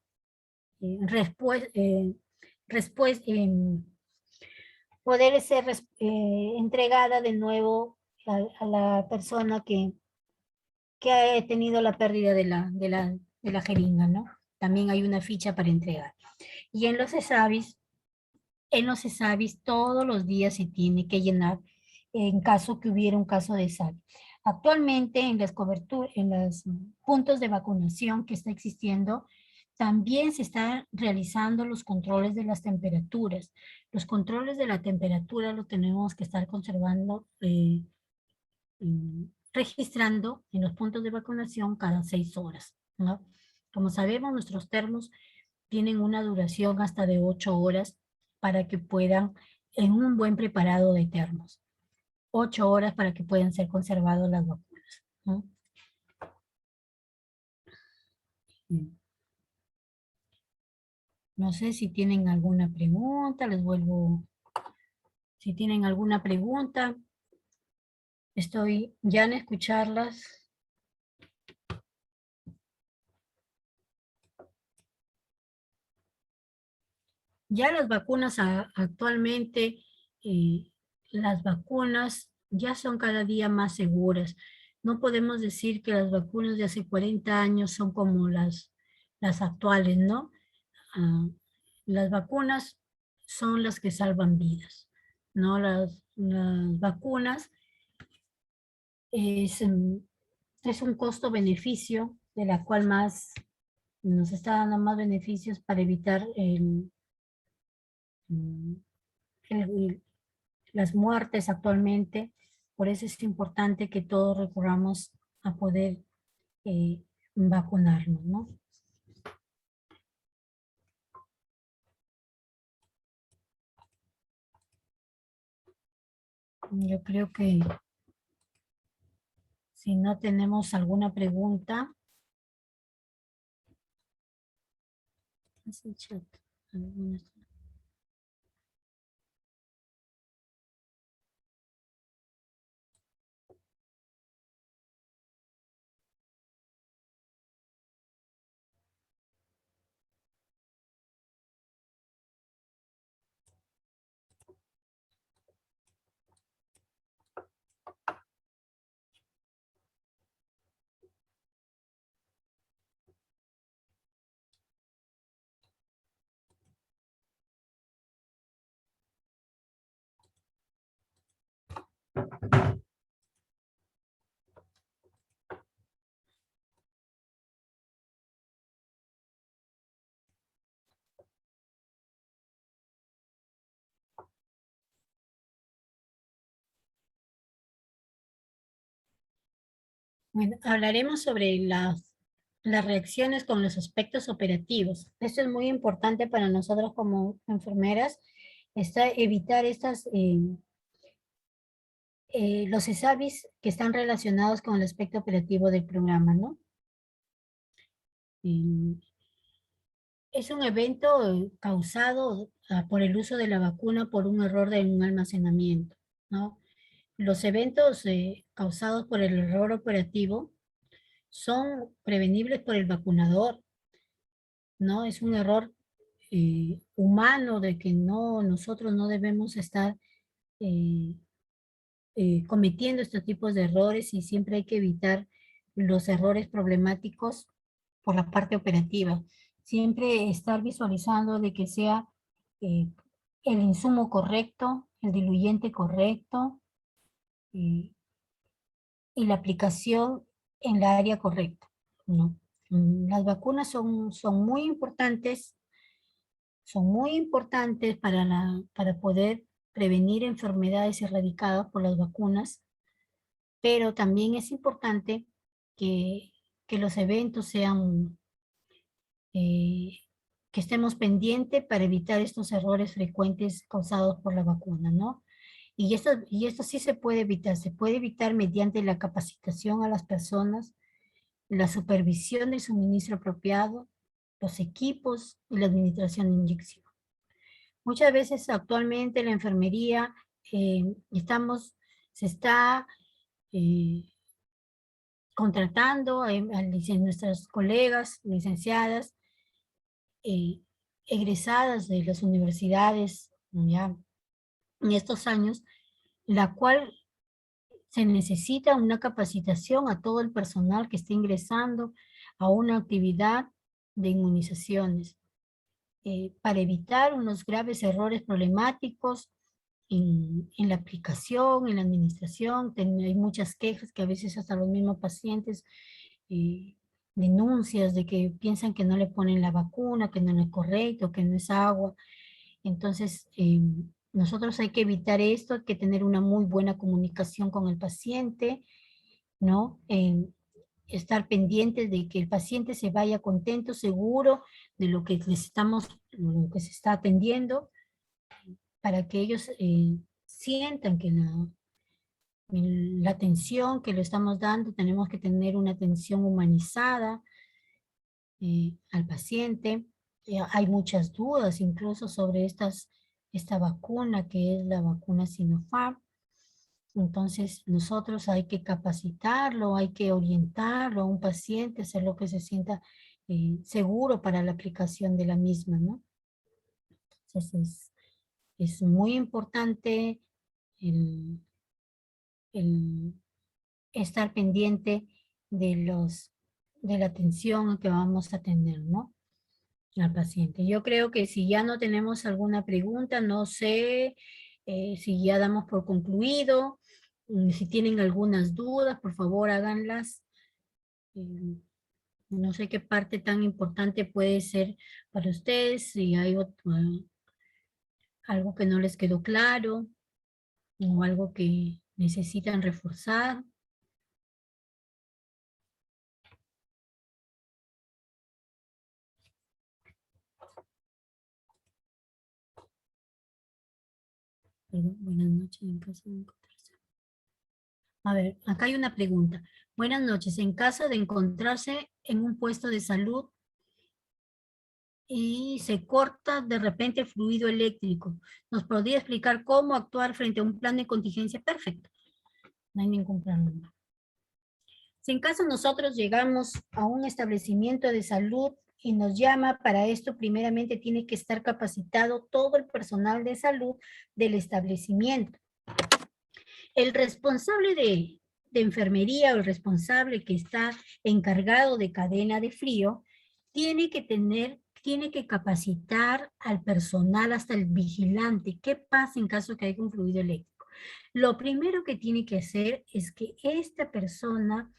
poder ser entregada de nuevo a la persona que ha tenido la pérdida de la jeringa, ¿no? También hay una ficha para entregar. Y en los CESAVIS todos los días se tiene que llenar en caso que hubiera un caso de SARS. Actualmente en las en los puntos de vacunación que está existiendo, también se están realizando los controles de las temperaturas. Los controles de la temperatura lo tenemos que estar conservando, registrando en los puntos de vacunación cada 6 horas, ¿no? Como sabemos, nuestros termos tienen una duración hasta de 8 horas para que puedan, en un buen preparado de termos, 8 horas para que puedan ser conservadas las vacunas, ¿no? No sé si tienen alguna pregunta, si tienen alguna pregunta, estoy ya en escucharlas. Ya las vacunas actualmente, las vacunas ya son cada día más seguras. No podemos decir que las vacunas de hace 40 años son como las actuales, ¿no? Las vacunas son las que salvan vidas, ¿no? Las vacunas es un costo-beneficio de la cual más nos está dando más beneficios para evitar las muertes actualmente. Por eso es importante que todos recurramos a poder vacunarnos, ¿no? Yo creo que si no tenemos alguna pregunta, haz el chat. Bueno, hablaremos sobre las reacciones con los aspectos operativos. Esto es muy importante para nosotros como enfermeras, evitar los CESAVIS que están relacionados con el aspecto operativo del programa, ¿no? Es un evento causado por el uso de la vacuna por un error de un almacenamiento, ¿no? Los eventos causados por el error operativo son prevenibles por el vacunador, ¿no? Es un error humano de que nosotros no debemos estar eh, cometiendo estos tipos de errores, y siempre hay que evitar los errores problemáticos por la parte operativa. siempre estar visualizando de que sea el insumo correcto, el diluyente correcto, y la aplicación en la área correcta, ¿no? Las vacunas son muy importantes para poder prevenir enfermedades erradicadas por las vacunas, pero también es importante que los eventos sean, que estemos pendientes para evitar estos errores frecuentes causados por la vacuna, ¿no? Y esto sí se puede evitar mediante la capacitación a las personas, la supervisión del suministro apropiado, los equipos y la administración de inyección. Muchas veces actualmente la enfermería se está contratando a nuestras colegas licenciadas, egresadas de las universidades ya en estos años, la cual se necesita una capacitación a todo el personal que esté ingresando a una actividad de inmunizaciones para evitar unos graves errores problemáticos en la aplicación, en la administración. Hay muchas quejas que a veces hasta los mismos pacientes denuncias de que piensan que no le ponen la vacuna, que no es correcto, que no es agua. Entonces, nosotros hay que evitar esto, hay que tener una muy buena comunicación con el paciente, ¿no? Estar pendientes de que el paciente se vaya contento, seguro de lo que lo que se está atendiendo, para que ellos sientan que la atención que le estamos dando, tenemos que tener una atención humanizada al paciente. Hay muchas dudas incluso sobre esta vacuna, que es la vacuna Sinopharm. Entonces, nosotros hay que capacitarlo, hay que orientarlo a un paciente, hacerlo que se sienta seguro para la aplicación de la misma, ¿no? Entonces, es muy importante el estar pendiente de la atención que vamos a tener, ¿no? Al paciente. Yo creo que si ya no tenemos alguna pregunta, no sé si ya damos por concluido. Si tienen algunas dudas, por favor háganlas. No sé qué parte tan importante puede ser para ustedes, si hay algo que no les quedó claro o algo que necesitan reforzar. Perdón, buenas noches, en caso de encontrarse. A ver, acá hay una pregunta. Buenas noches, en caso de encontrarse en un puesto de salud y se corta de repente el fluido eléctrico, ¿nos podría explicar cómo actuar frente a un plan de contingencia? Perfecto, no hay ningún problema. Si en caso nosotros llegamos a un establecimiento de salud y nos llama para esto, primeramente tiene que estar capacitado todo el personal de salud del establecimiento. El responsable de enfermería o el responsable que está encargado de cadena de frío tiene que capacitar al personal, hasta el vigilante. ¿Qué pasa en caso que haya un fluido eléctrico? Lo primero que tiene que hacer es que esta persona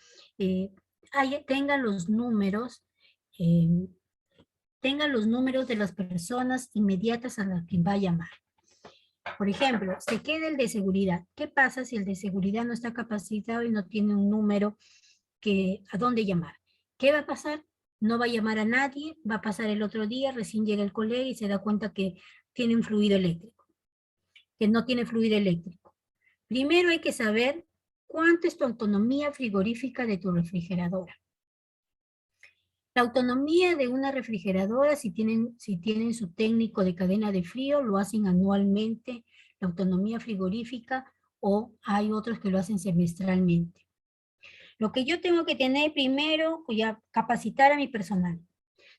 tenga los números de las personas inmediatas a las que va a llamar. Por ejemplo, se queda el de seguridad. ¿Qué pasa si el de seguridad no está capacitado y no tiene un número a dónde llamar? ¿Qué va a pasar? No va a llamar a nadie, va a pasar el otro día, recién llega el colega y se da cuenta que tiene un fluido eléctrico, que no tiene fluido eléctrico. Primero hay que saber cuánto es tu autonomía frigorífica de tu refrigeradora. La autonomía de una refrigeradora, si tienen su técnico de cadena de frío, lo hacen anualmente, la autonomía frigorífica, o hay otros que lo hacen semestralmente. Lo que yo tengo que tener primero, ya capacitar a mi personal,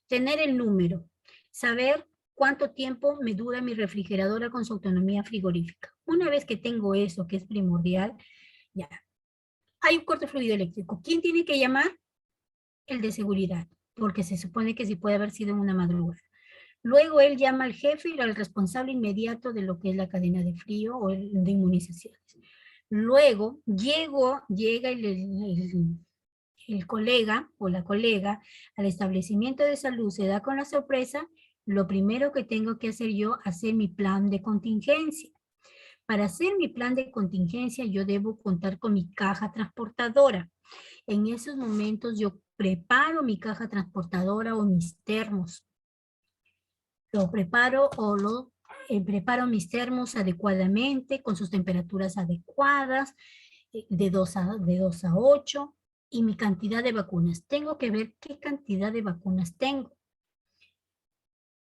tener el número, saber cuánto tiempo me dura mi refrigeradora con su autonomía frigorífica. Una vez que tengo eso, que es primordial, ya. Hay un corte de fluido eléctrico. ¿Quién tiene que llamar? El de seguridad. porque se supone que sí puede haber sido en una madrugada. Luego él llama al jefe y al responsable inmediato de lo que es la cadena de frío o de inmunizaciones. Luego llega el colega o la colega al establecimiento de salud, se da con la sorpresa. Lo primero que tengo que hacer yo, hacer mi plan de contingencia. Para hacer mi plan de contingencia, yo debo contar con mi caja transportadora. En esos momentos yo preparo mi caja transportadora o mis termos. Lo preparo preparo mis termos adecuadamente, con sus temperaturas adecuadas, de 2 a 8, y mi cantidad de vacunas. Tengo que ver qué cantidad de vacunas tengo.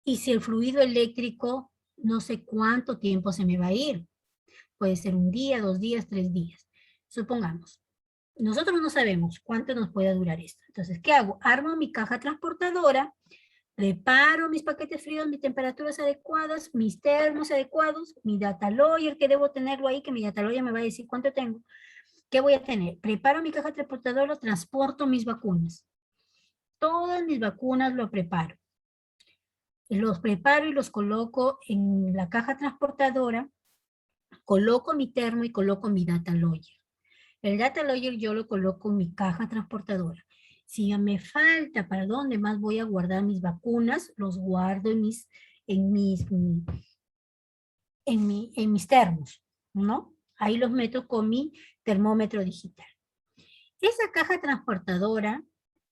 Y si el fluido eléctrico, no sé cuánto tiempo se me va a ir. Puede ser 1 día, 2 días, 3 días. Supongamos. Nosotros no sabemos cuánto nos puede durar esto. Entonces, ¿qué hago? Armo mi caja transportadora, preparo mis paquetes fríos, mis temperaturas adecuadas, mis termos adecuados, mi data lawyer, que debo tenerlo ahí, que mi data lawyer me va a decir cuánto tengo. ¿Qué voy a tener? Preparo mi caja transportadora, transporto mis vacunas. Todas mis vacunas lo preparo. Los preparo y los coloco en la caja transportadora, coloco mi termo y coloco mi data lawyer. El data lawyer yo lo coloco en mi caja transportadora. Si ya me falta para dónde más voy a guardar mis vacunas, los guardo en mis termos, ¿no? Ahí los meto con mi termómetro digital. Esa caja transportadora,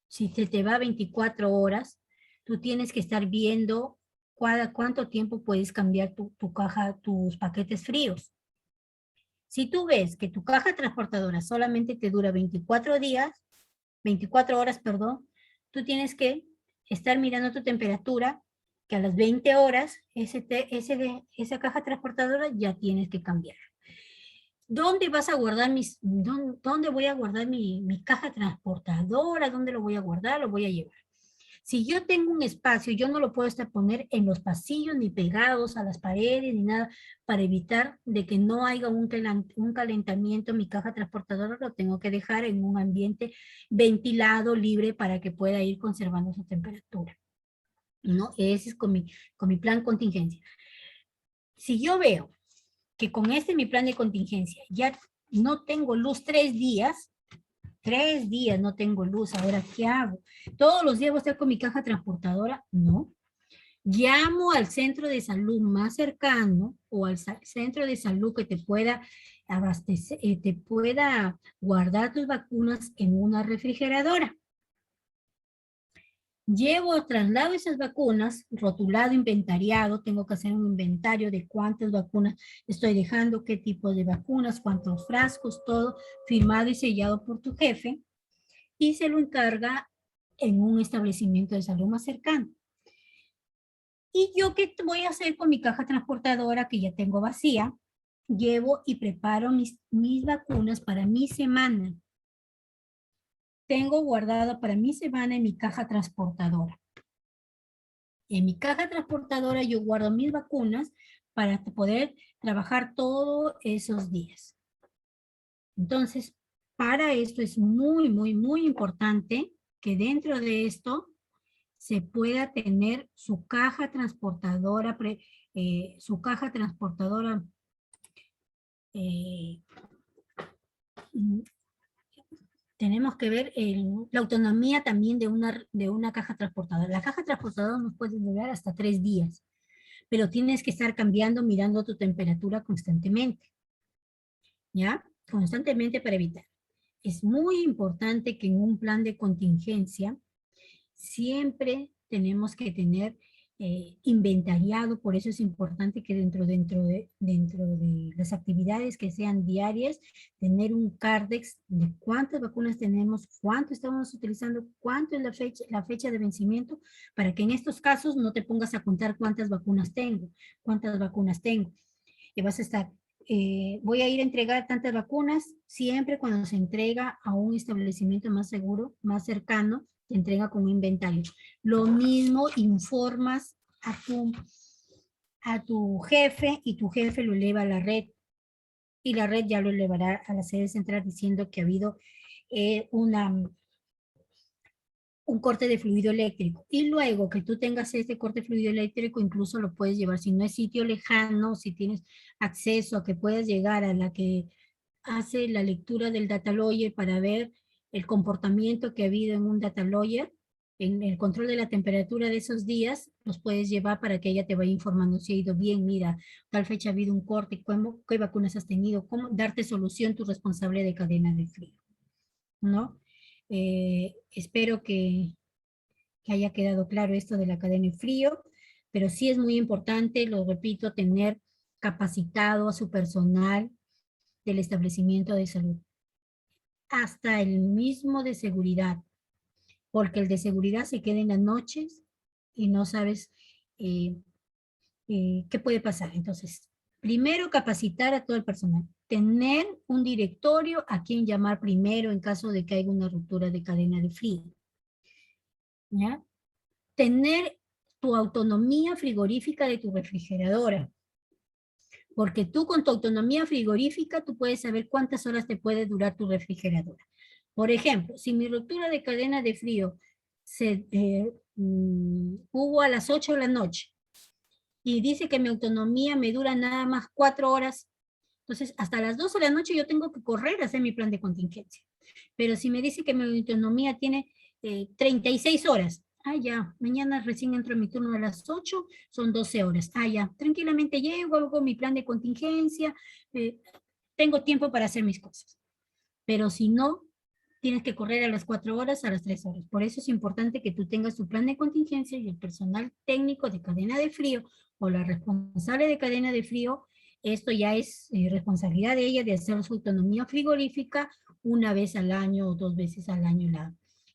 si se te va 24 horas, tú tienes que estar viendo cuánto tiempo puedes cambiar tu caja, tus paquetes fríos. Si tú ves que tu caja transportadora solamente te dura 24 horas, perdón, tú tienes que estar mirando tu temperatura, que a las 20 horas esa caja transportadora ya tienes que cambiar. ¿Dónde vas a guardar dónde voy a guardar mi caja transportadora? ¿Dónde lo voy a guardar? Lo voy a llevar. Si yo tengo un espacio, yo no lo puedo poner en los pasillos, ni pegados a las paredes, ni nada, para evitar de que no haya un calentamiento en mi caja transportadora. Lo tengo que dejar en un ambiente ventilado, libre, para que pueda ir conservando su temperatura, ¿no? Ese es con mi plan contingencia. Si yo veo que con mi plan de contingencia ya no tengo luz 3 días, 3 días no tengo luz, ahora ¿qué hago? ¿Todos los días voy a estar con mi caja transportadora? No. Llamo al centro de salud más cercano o al centro de salud que te pueda abastecer, te pueda guardar tus vacunas en una refrigeradora. Traslado esas vacunas, rotulado, inventariado, tengo que hacer un inventario de cuántas vacunas estoy dejando, qué tipo de vacunas, cuántos frascos, todo firmado y sellado por tu jefe, y se lo encarga en un establecimiento de salud más cercano. ¿Y yo qué voy a hacer con mi caja transportadora que ya tengo vacía? Llevo y preparo mis vacunas para mi semana. Tengo guardada para mi semana en mi caja transportadora. En mi caja transportadora yo guardo mis vacunas para poder trabajar todos esos días. Entonces, para esto es muy, muy, muy importante que dentro de esto se pueda tener su caja transportadora, tenemos que ver la autonomía también de una caja transportadora. La caja transportadora nos puede durar hasta 3 días, pero tienes que estar cambiando, mirando tu temperatura constantemente, ¿ya? Constantemente para evitar. Es muy importante que en un plan de contingencia siempre tenemos que tener inventariado, por eso es importante que dentro de las actividades que sean diarias, tener un Cardex de cuántas vacunas tenemos, cuánto estamos utilizando, cuánto es la fecha de vencimiento, para que en estos casos no te pongas a contar cuántas vacunas tengo. Y vas a estar, voy a ir a entregar tantas vacunas, siempre cuando se entrega a un establecimiento más seguro, más cercano, te entrega con un inventario. Lo mismo informas a tu jefe y tu jefe lo eleva a la red y la red ya lo elevará a la sede central diciendo que ha habido un corte de fluido eléctrico. Y luego que tú tengas este corte de fluido eléctrico, incluso lo puedes llevar, si no es sitio lejano, si tienes acceso a que puedas llegar a la que hace la lectura del data logger para ver el comportamiento que ha habido en un data logger, en el control de la temperatura de esos días, los puedes llevar para que ella te vaya informando si ha ido bien, mira, tal fecha ha habido un corte, qué vacunas has tenido, cómo darte solución tu responsable de cadena de frío, ¿no? Espero que haya quedado claro esto de la cadena de frío, pero sí es muy importante, lo repito, tener capacitado a su personal del establecimiento de salud, hasta el mismo de seguridad, porque el de seguridad se queda en las noches y no sabes eh, qué puede pasar. Entonces, primero capacitar a todo el personal, tener un directorio a quien llamar primero en caso de que haya una ruptura de cadena de frío, ¿ya? Tener tu autonomía frigorífica de tu refrigeradora, porque tú con tu autonomía frigorífica, tú puedes saber cuántas horas te puede durar tu refrigeradora. Por ejemplo, si mi ruptura de cadena de frío hubo a las 8 de la noche y dice que mi autonomía me dura nada más 4 horas, entonces hasta las 12 de la noche yo tengo que correr a hacer mi plan de contingencia. Pero si me dice que mi autonomía tiene 36 horas, ah, ya, mañana recién entro en mi turno a las 8, son 12 horas. Ah, ya, tranquilamente llego, hago mi plan de contingencia, tengo tiempo para hacer mis cosas. Pero si no, tienes que correr a las 4 horas, a las 3 horas. Por eso es importante que tú tengas tu plan de contingencia y el personal técnico de cadena de frío o la responsable de cadena de frío, esto ya es responsabilidad de ella de hacer su autonomía frigorífica una vez al año o 2 veces al año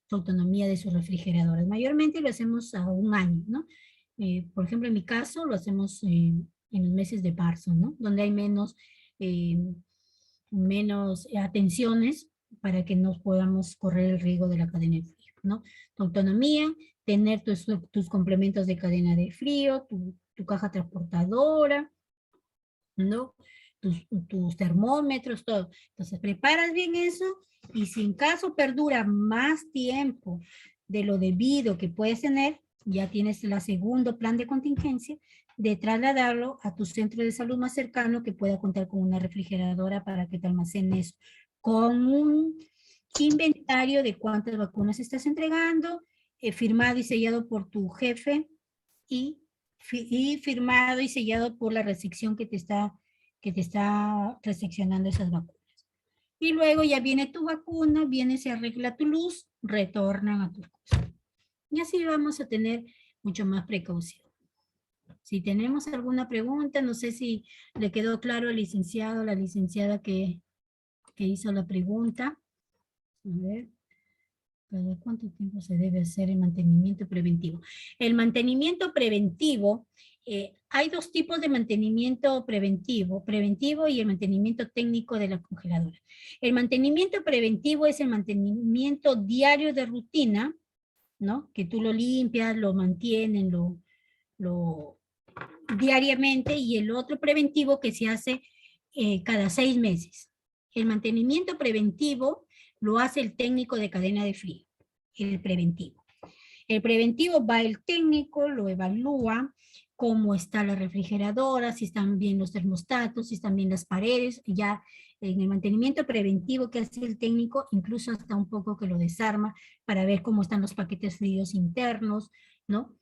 su autonomía de sus refrigeradoras. Mayormente lo hacemos a un año, ¿no? Por ejemplo, en mi caso lo hacemos en los meses de marzo, ¿no? Donde hay eh, menos atenciones para que no podamos correr el riesgo de la cadena de frío, ¿no? Tu autonomía, tener tus complementos de cadena de frío, tu caja transportadora, ¿no? Tus termómetros, todo. Entonces, preparas bien eso y si en caso perdura más tiempo de lo debido que puedes tener, ya tienes el segundo plan de contingencia de trasladarlo a tu centro de salud más cercano que pueda contar con una refrigeradora para que te almacenes con un inventario de cuántas vacunas estás entregando, firmado y sellado por tu jefe y firmado y sellado por la restricción que te está restriccionando esas vacunas. Y luego ya viene tu vacuna, viene, se arregla tu luz, retornan a tus cosas. Y así vamos a tener mucho más precaución. Si tenemos alguna pregunta, no sé si le quedó claro al licenciado, la licenciada que hizo la pregunta. A ver. ¿Cada cuánto tiempo se debe hacer el mantenimiento preventivo? El mantenimiento preventivo, hay dos tipos de mantenimiento preventivo y el mantenimiento técnico de la congeladora. El mantenimiento preventivo es el mantenimiento diario de rutina, ¿no? Que tú lo limpias, lo mantienes, lo diariamente, y el otro preventivo que se hace cada 6 meses. El mantenimiento preventivo lo hace el técnico de cadena de frío, el preventivo. El preventivo va el técnico, lo evalúa, cómo está la refrigeradora, si están bien los termostatos, si están bien las paredes, ya en el mantenimiento preventivo que hace el técnico, incluso hasta un poco que lo desarma para ver cómo están los paquetes fríos internos, ¿no?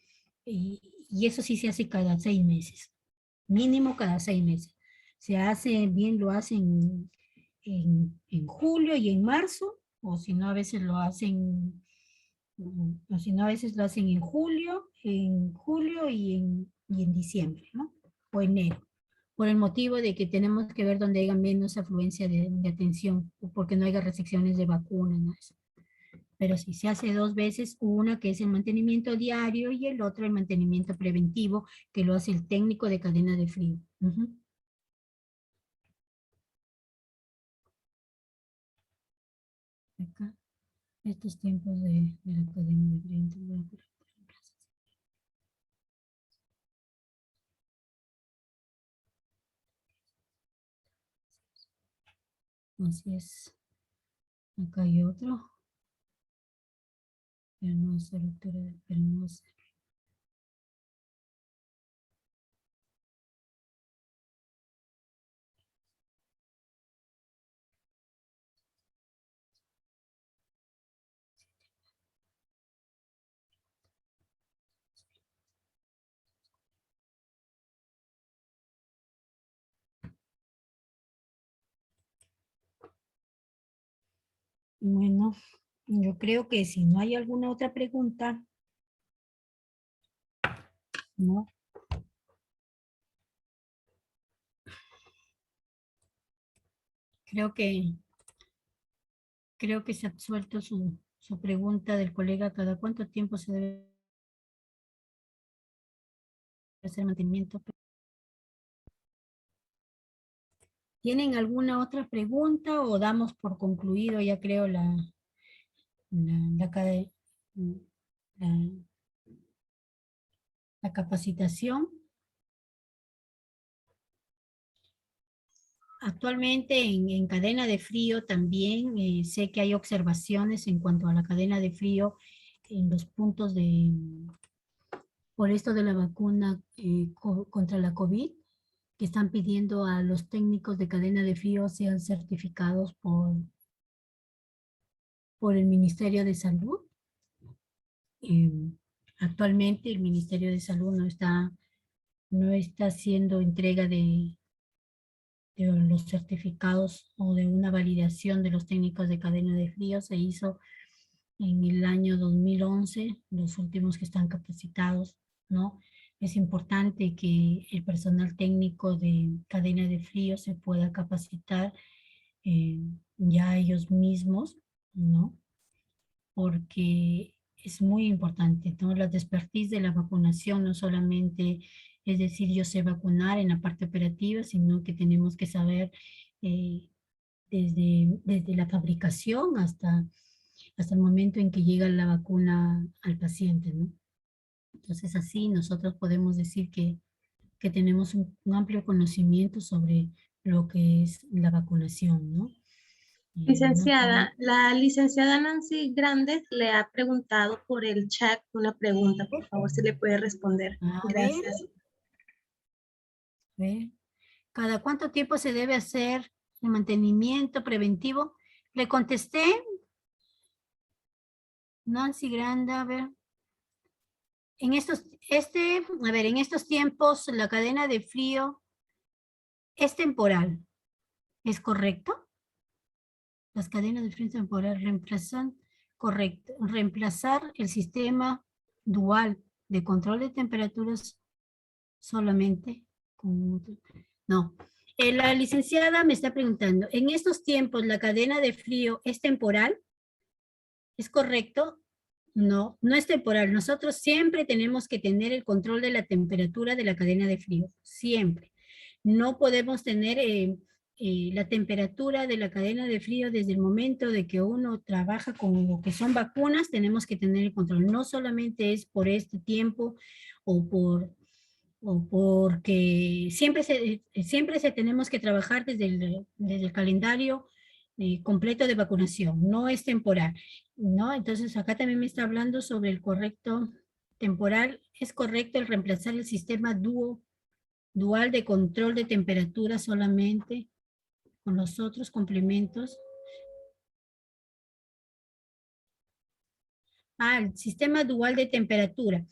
Y eso sí se hace cada 6 meses, mínimo cada 6 meses. Se hace bien, lo hacen en julio y en marzo, o si no a veces lo hacen, o si no a veces lo hacen en julio y en diciembre, ¿no? O enero, por el motivo de que tenemos que ver dónde haya menos afluencia de atención, porque no haya restricciones de vacunas, ¿no? Pero si se hace 2 veces, una que es el mantenimiento diario y el otro el mantenimiento preventivo, que lo hace el técnico de cadena de frío. Acá, estos tiempos de la cadena de frío. Así es. Acá hay otro. Penosa, lectura de Penosa. Bueno, yo creo que si no hay alguna otra pregunta, ¿no? Creo que se ha absuelto su pregunta del colega, ¿cada cuánto tiempo se debe hacer mantenimiento? ¿Tienen alguna otra pregunta o damos por concluido, ya creo, la, la- la capacitación? Actualmente en cadena de frío también sé que hay observaciones en cuanto a la cadena de frío en los puntos por esto de la vacuna contra la COVID, que están pidiendo a los técnicos de cadena de frío sean certificados por el Ministerio de Salud. Eh, Actualmente el Ministerio de Salud no está haciendo entrega de los certificados o de una validación de los técnicos de cadena de frío. Se hizo en el año 2011, los últimos que están capacitados, ¿no? Es importante que el personal técnico de cadena de frío se pueda capacitar ya ellos mismos, ¿no? Porque es muy importante, ¿no? La expertise de la vacunación no solamente es decir, yo sé vacunar en la parte operativa, sino que tenemos que saber eh, desde la fabricación hasta el momento en que llega la vacuna al paciente, ¿no? Entonces así nosotros podemos decir que tenemos un amplio conocimiento sobre lo que es la vacunación, ¿no? No Licenciada, la licenciada Nancy Grandes le ha preguntado por el chat una pregunta, por favor, si le puede responder. a Gracias. ver, ¿cada cuánto tiempo se debe hacer el mantenimiento preventivo? Le contesté, Nancy Grande, a ver. En estos tiempos la cadena de frío es temporal, ¿es correcto? Las cadenas de frío temporal reemplazan, correcto, reemplazar el sistema dual de control de temperaturas solamente con, no. La licenciada me está preguntando, ¿en estos tiempos la cadena de frío es temporal? ¿Es correcto? No, no es temporal. Nosotros siempre tenemos que tener el control de la temperatura de la cadena de frío, siempre. No podemos tener la temperatura de la cadena de frío desde el momento de que uno trabaja con lo que son vacunas, tenemos que tener el control. No solamente es por este tiempo o porque siempre se tenemos que trabajar desde el calendario completo de vacunación, no es temporal, ¿no? Entonces acá también me está hablando sobre el correcto temporal. Es correcto el reemplazar el sistema dual de control de temperatura solamente con los otros complementos. El sistema dual de temperatura.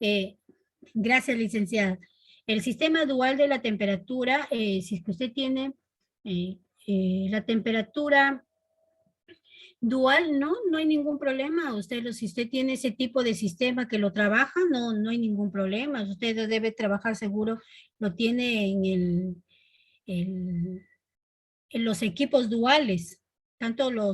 Eh, Gracias, licenciada. El sistema dual de la temperatura, si es que usted tiene la temperatura dual, no hay ningún problema. Si usted tiene ese tipo de sistema que lo trabaja, no hay ningún problema. Usted debe trabajar seguro, lo tiene en los equipos duales, tanto no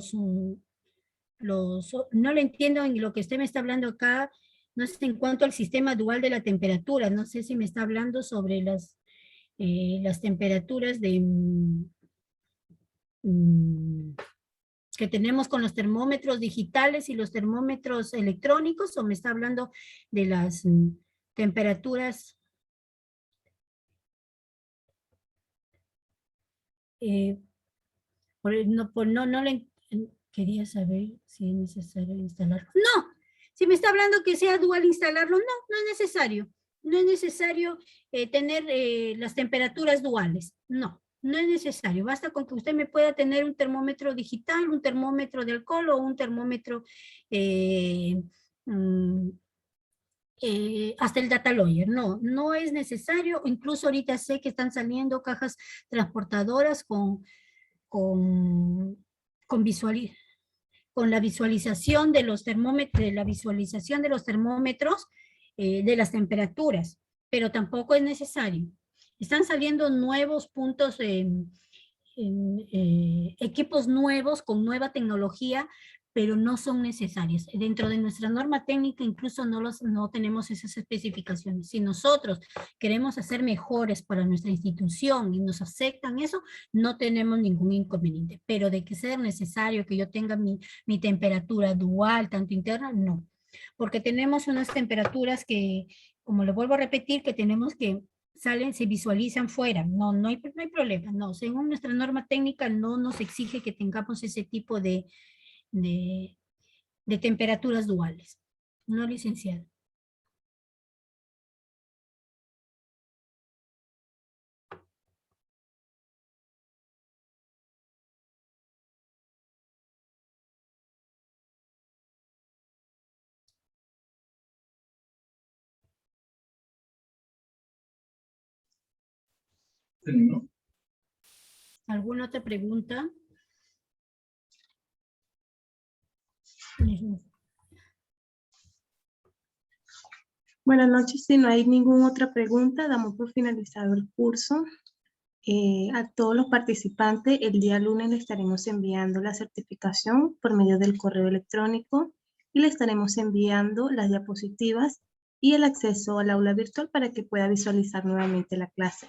le entiendo en lo que usted me está hablando acá, no sé en cuanto al sistema dual de la temperatura, no sé si me está hablando sobre las temperaturas que tenemos con los termómetros digitales y los termómetros electrónicos, o me está hablando de las temperaturas no le quería saber si es necesario instalar. No, Si me está hablando que sea dual instalarlo, no es necesario. No es necesario tener las temperaturas duales. No es necesario. Basta con que usted me pueda tener un termómetro digital, un termómetro de alcohol o un termómetro hasta el data lawyer. No es necesario. Incluso ahorita sé que están saliendo cajas transportadoras con la visualización de los termómetros, de las temperaturas, pero tampoco es necesario. Están saliendo nuevos puntos, equipos nuevos con nueva tecnología, pero no son necesarios. Dentro de nuestra norma técnica incluso no tenemos esas especificaciones. Si nosotros queremos hacer mejores para nuestra institución y nos aceptan eso, no tenemos ningún inconveniente. Pero de que sea necesario que yo tenga mi temperatura dual, tanto interna, no. Porque tenemos unas temperaturas que, como le vuelvo a repetir, que tenemos que se visualizan fuera. No hay problema. No, según nuestra norma técnica no nos exige que tengamos ese tipo de temperaturas duales. No, licenciada. ¿Alguna otra pregunta? Buenas noches, si no hay ninguna otra pregunta, damos por finalizado el curso. A todos los participantes, el día lunes le estaremos enviando la certificación por medio del correo electrónico y le estaremos enviando las diapositivas y el acceso al aula virtual para que pueda visualizar nuevamente la clase.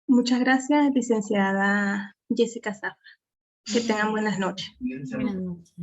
Muchas gracias, licenciada Jessica Zafra. Que tengan buenas noches. Buenas noches.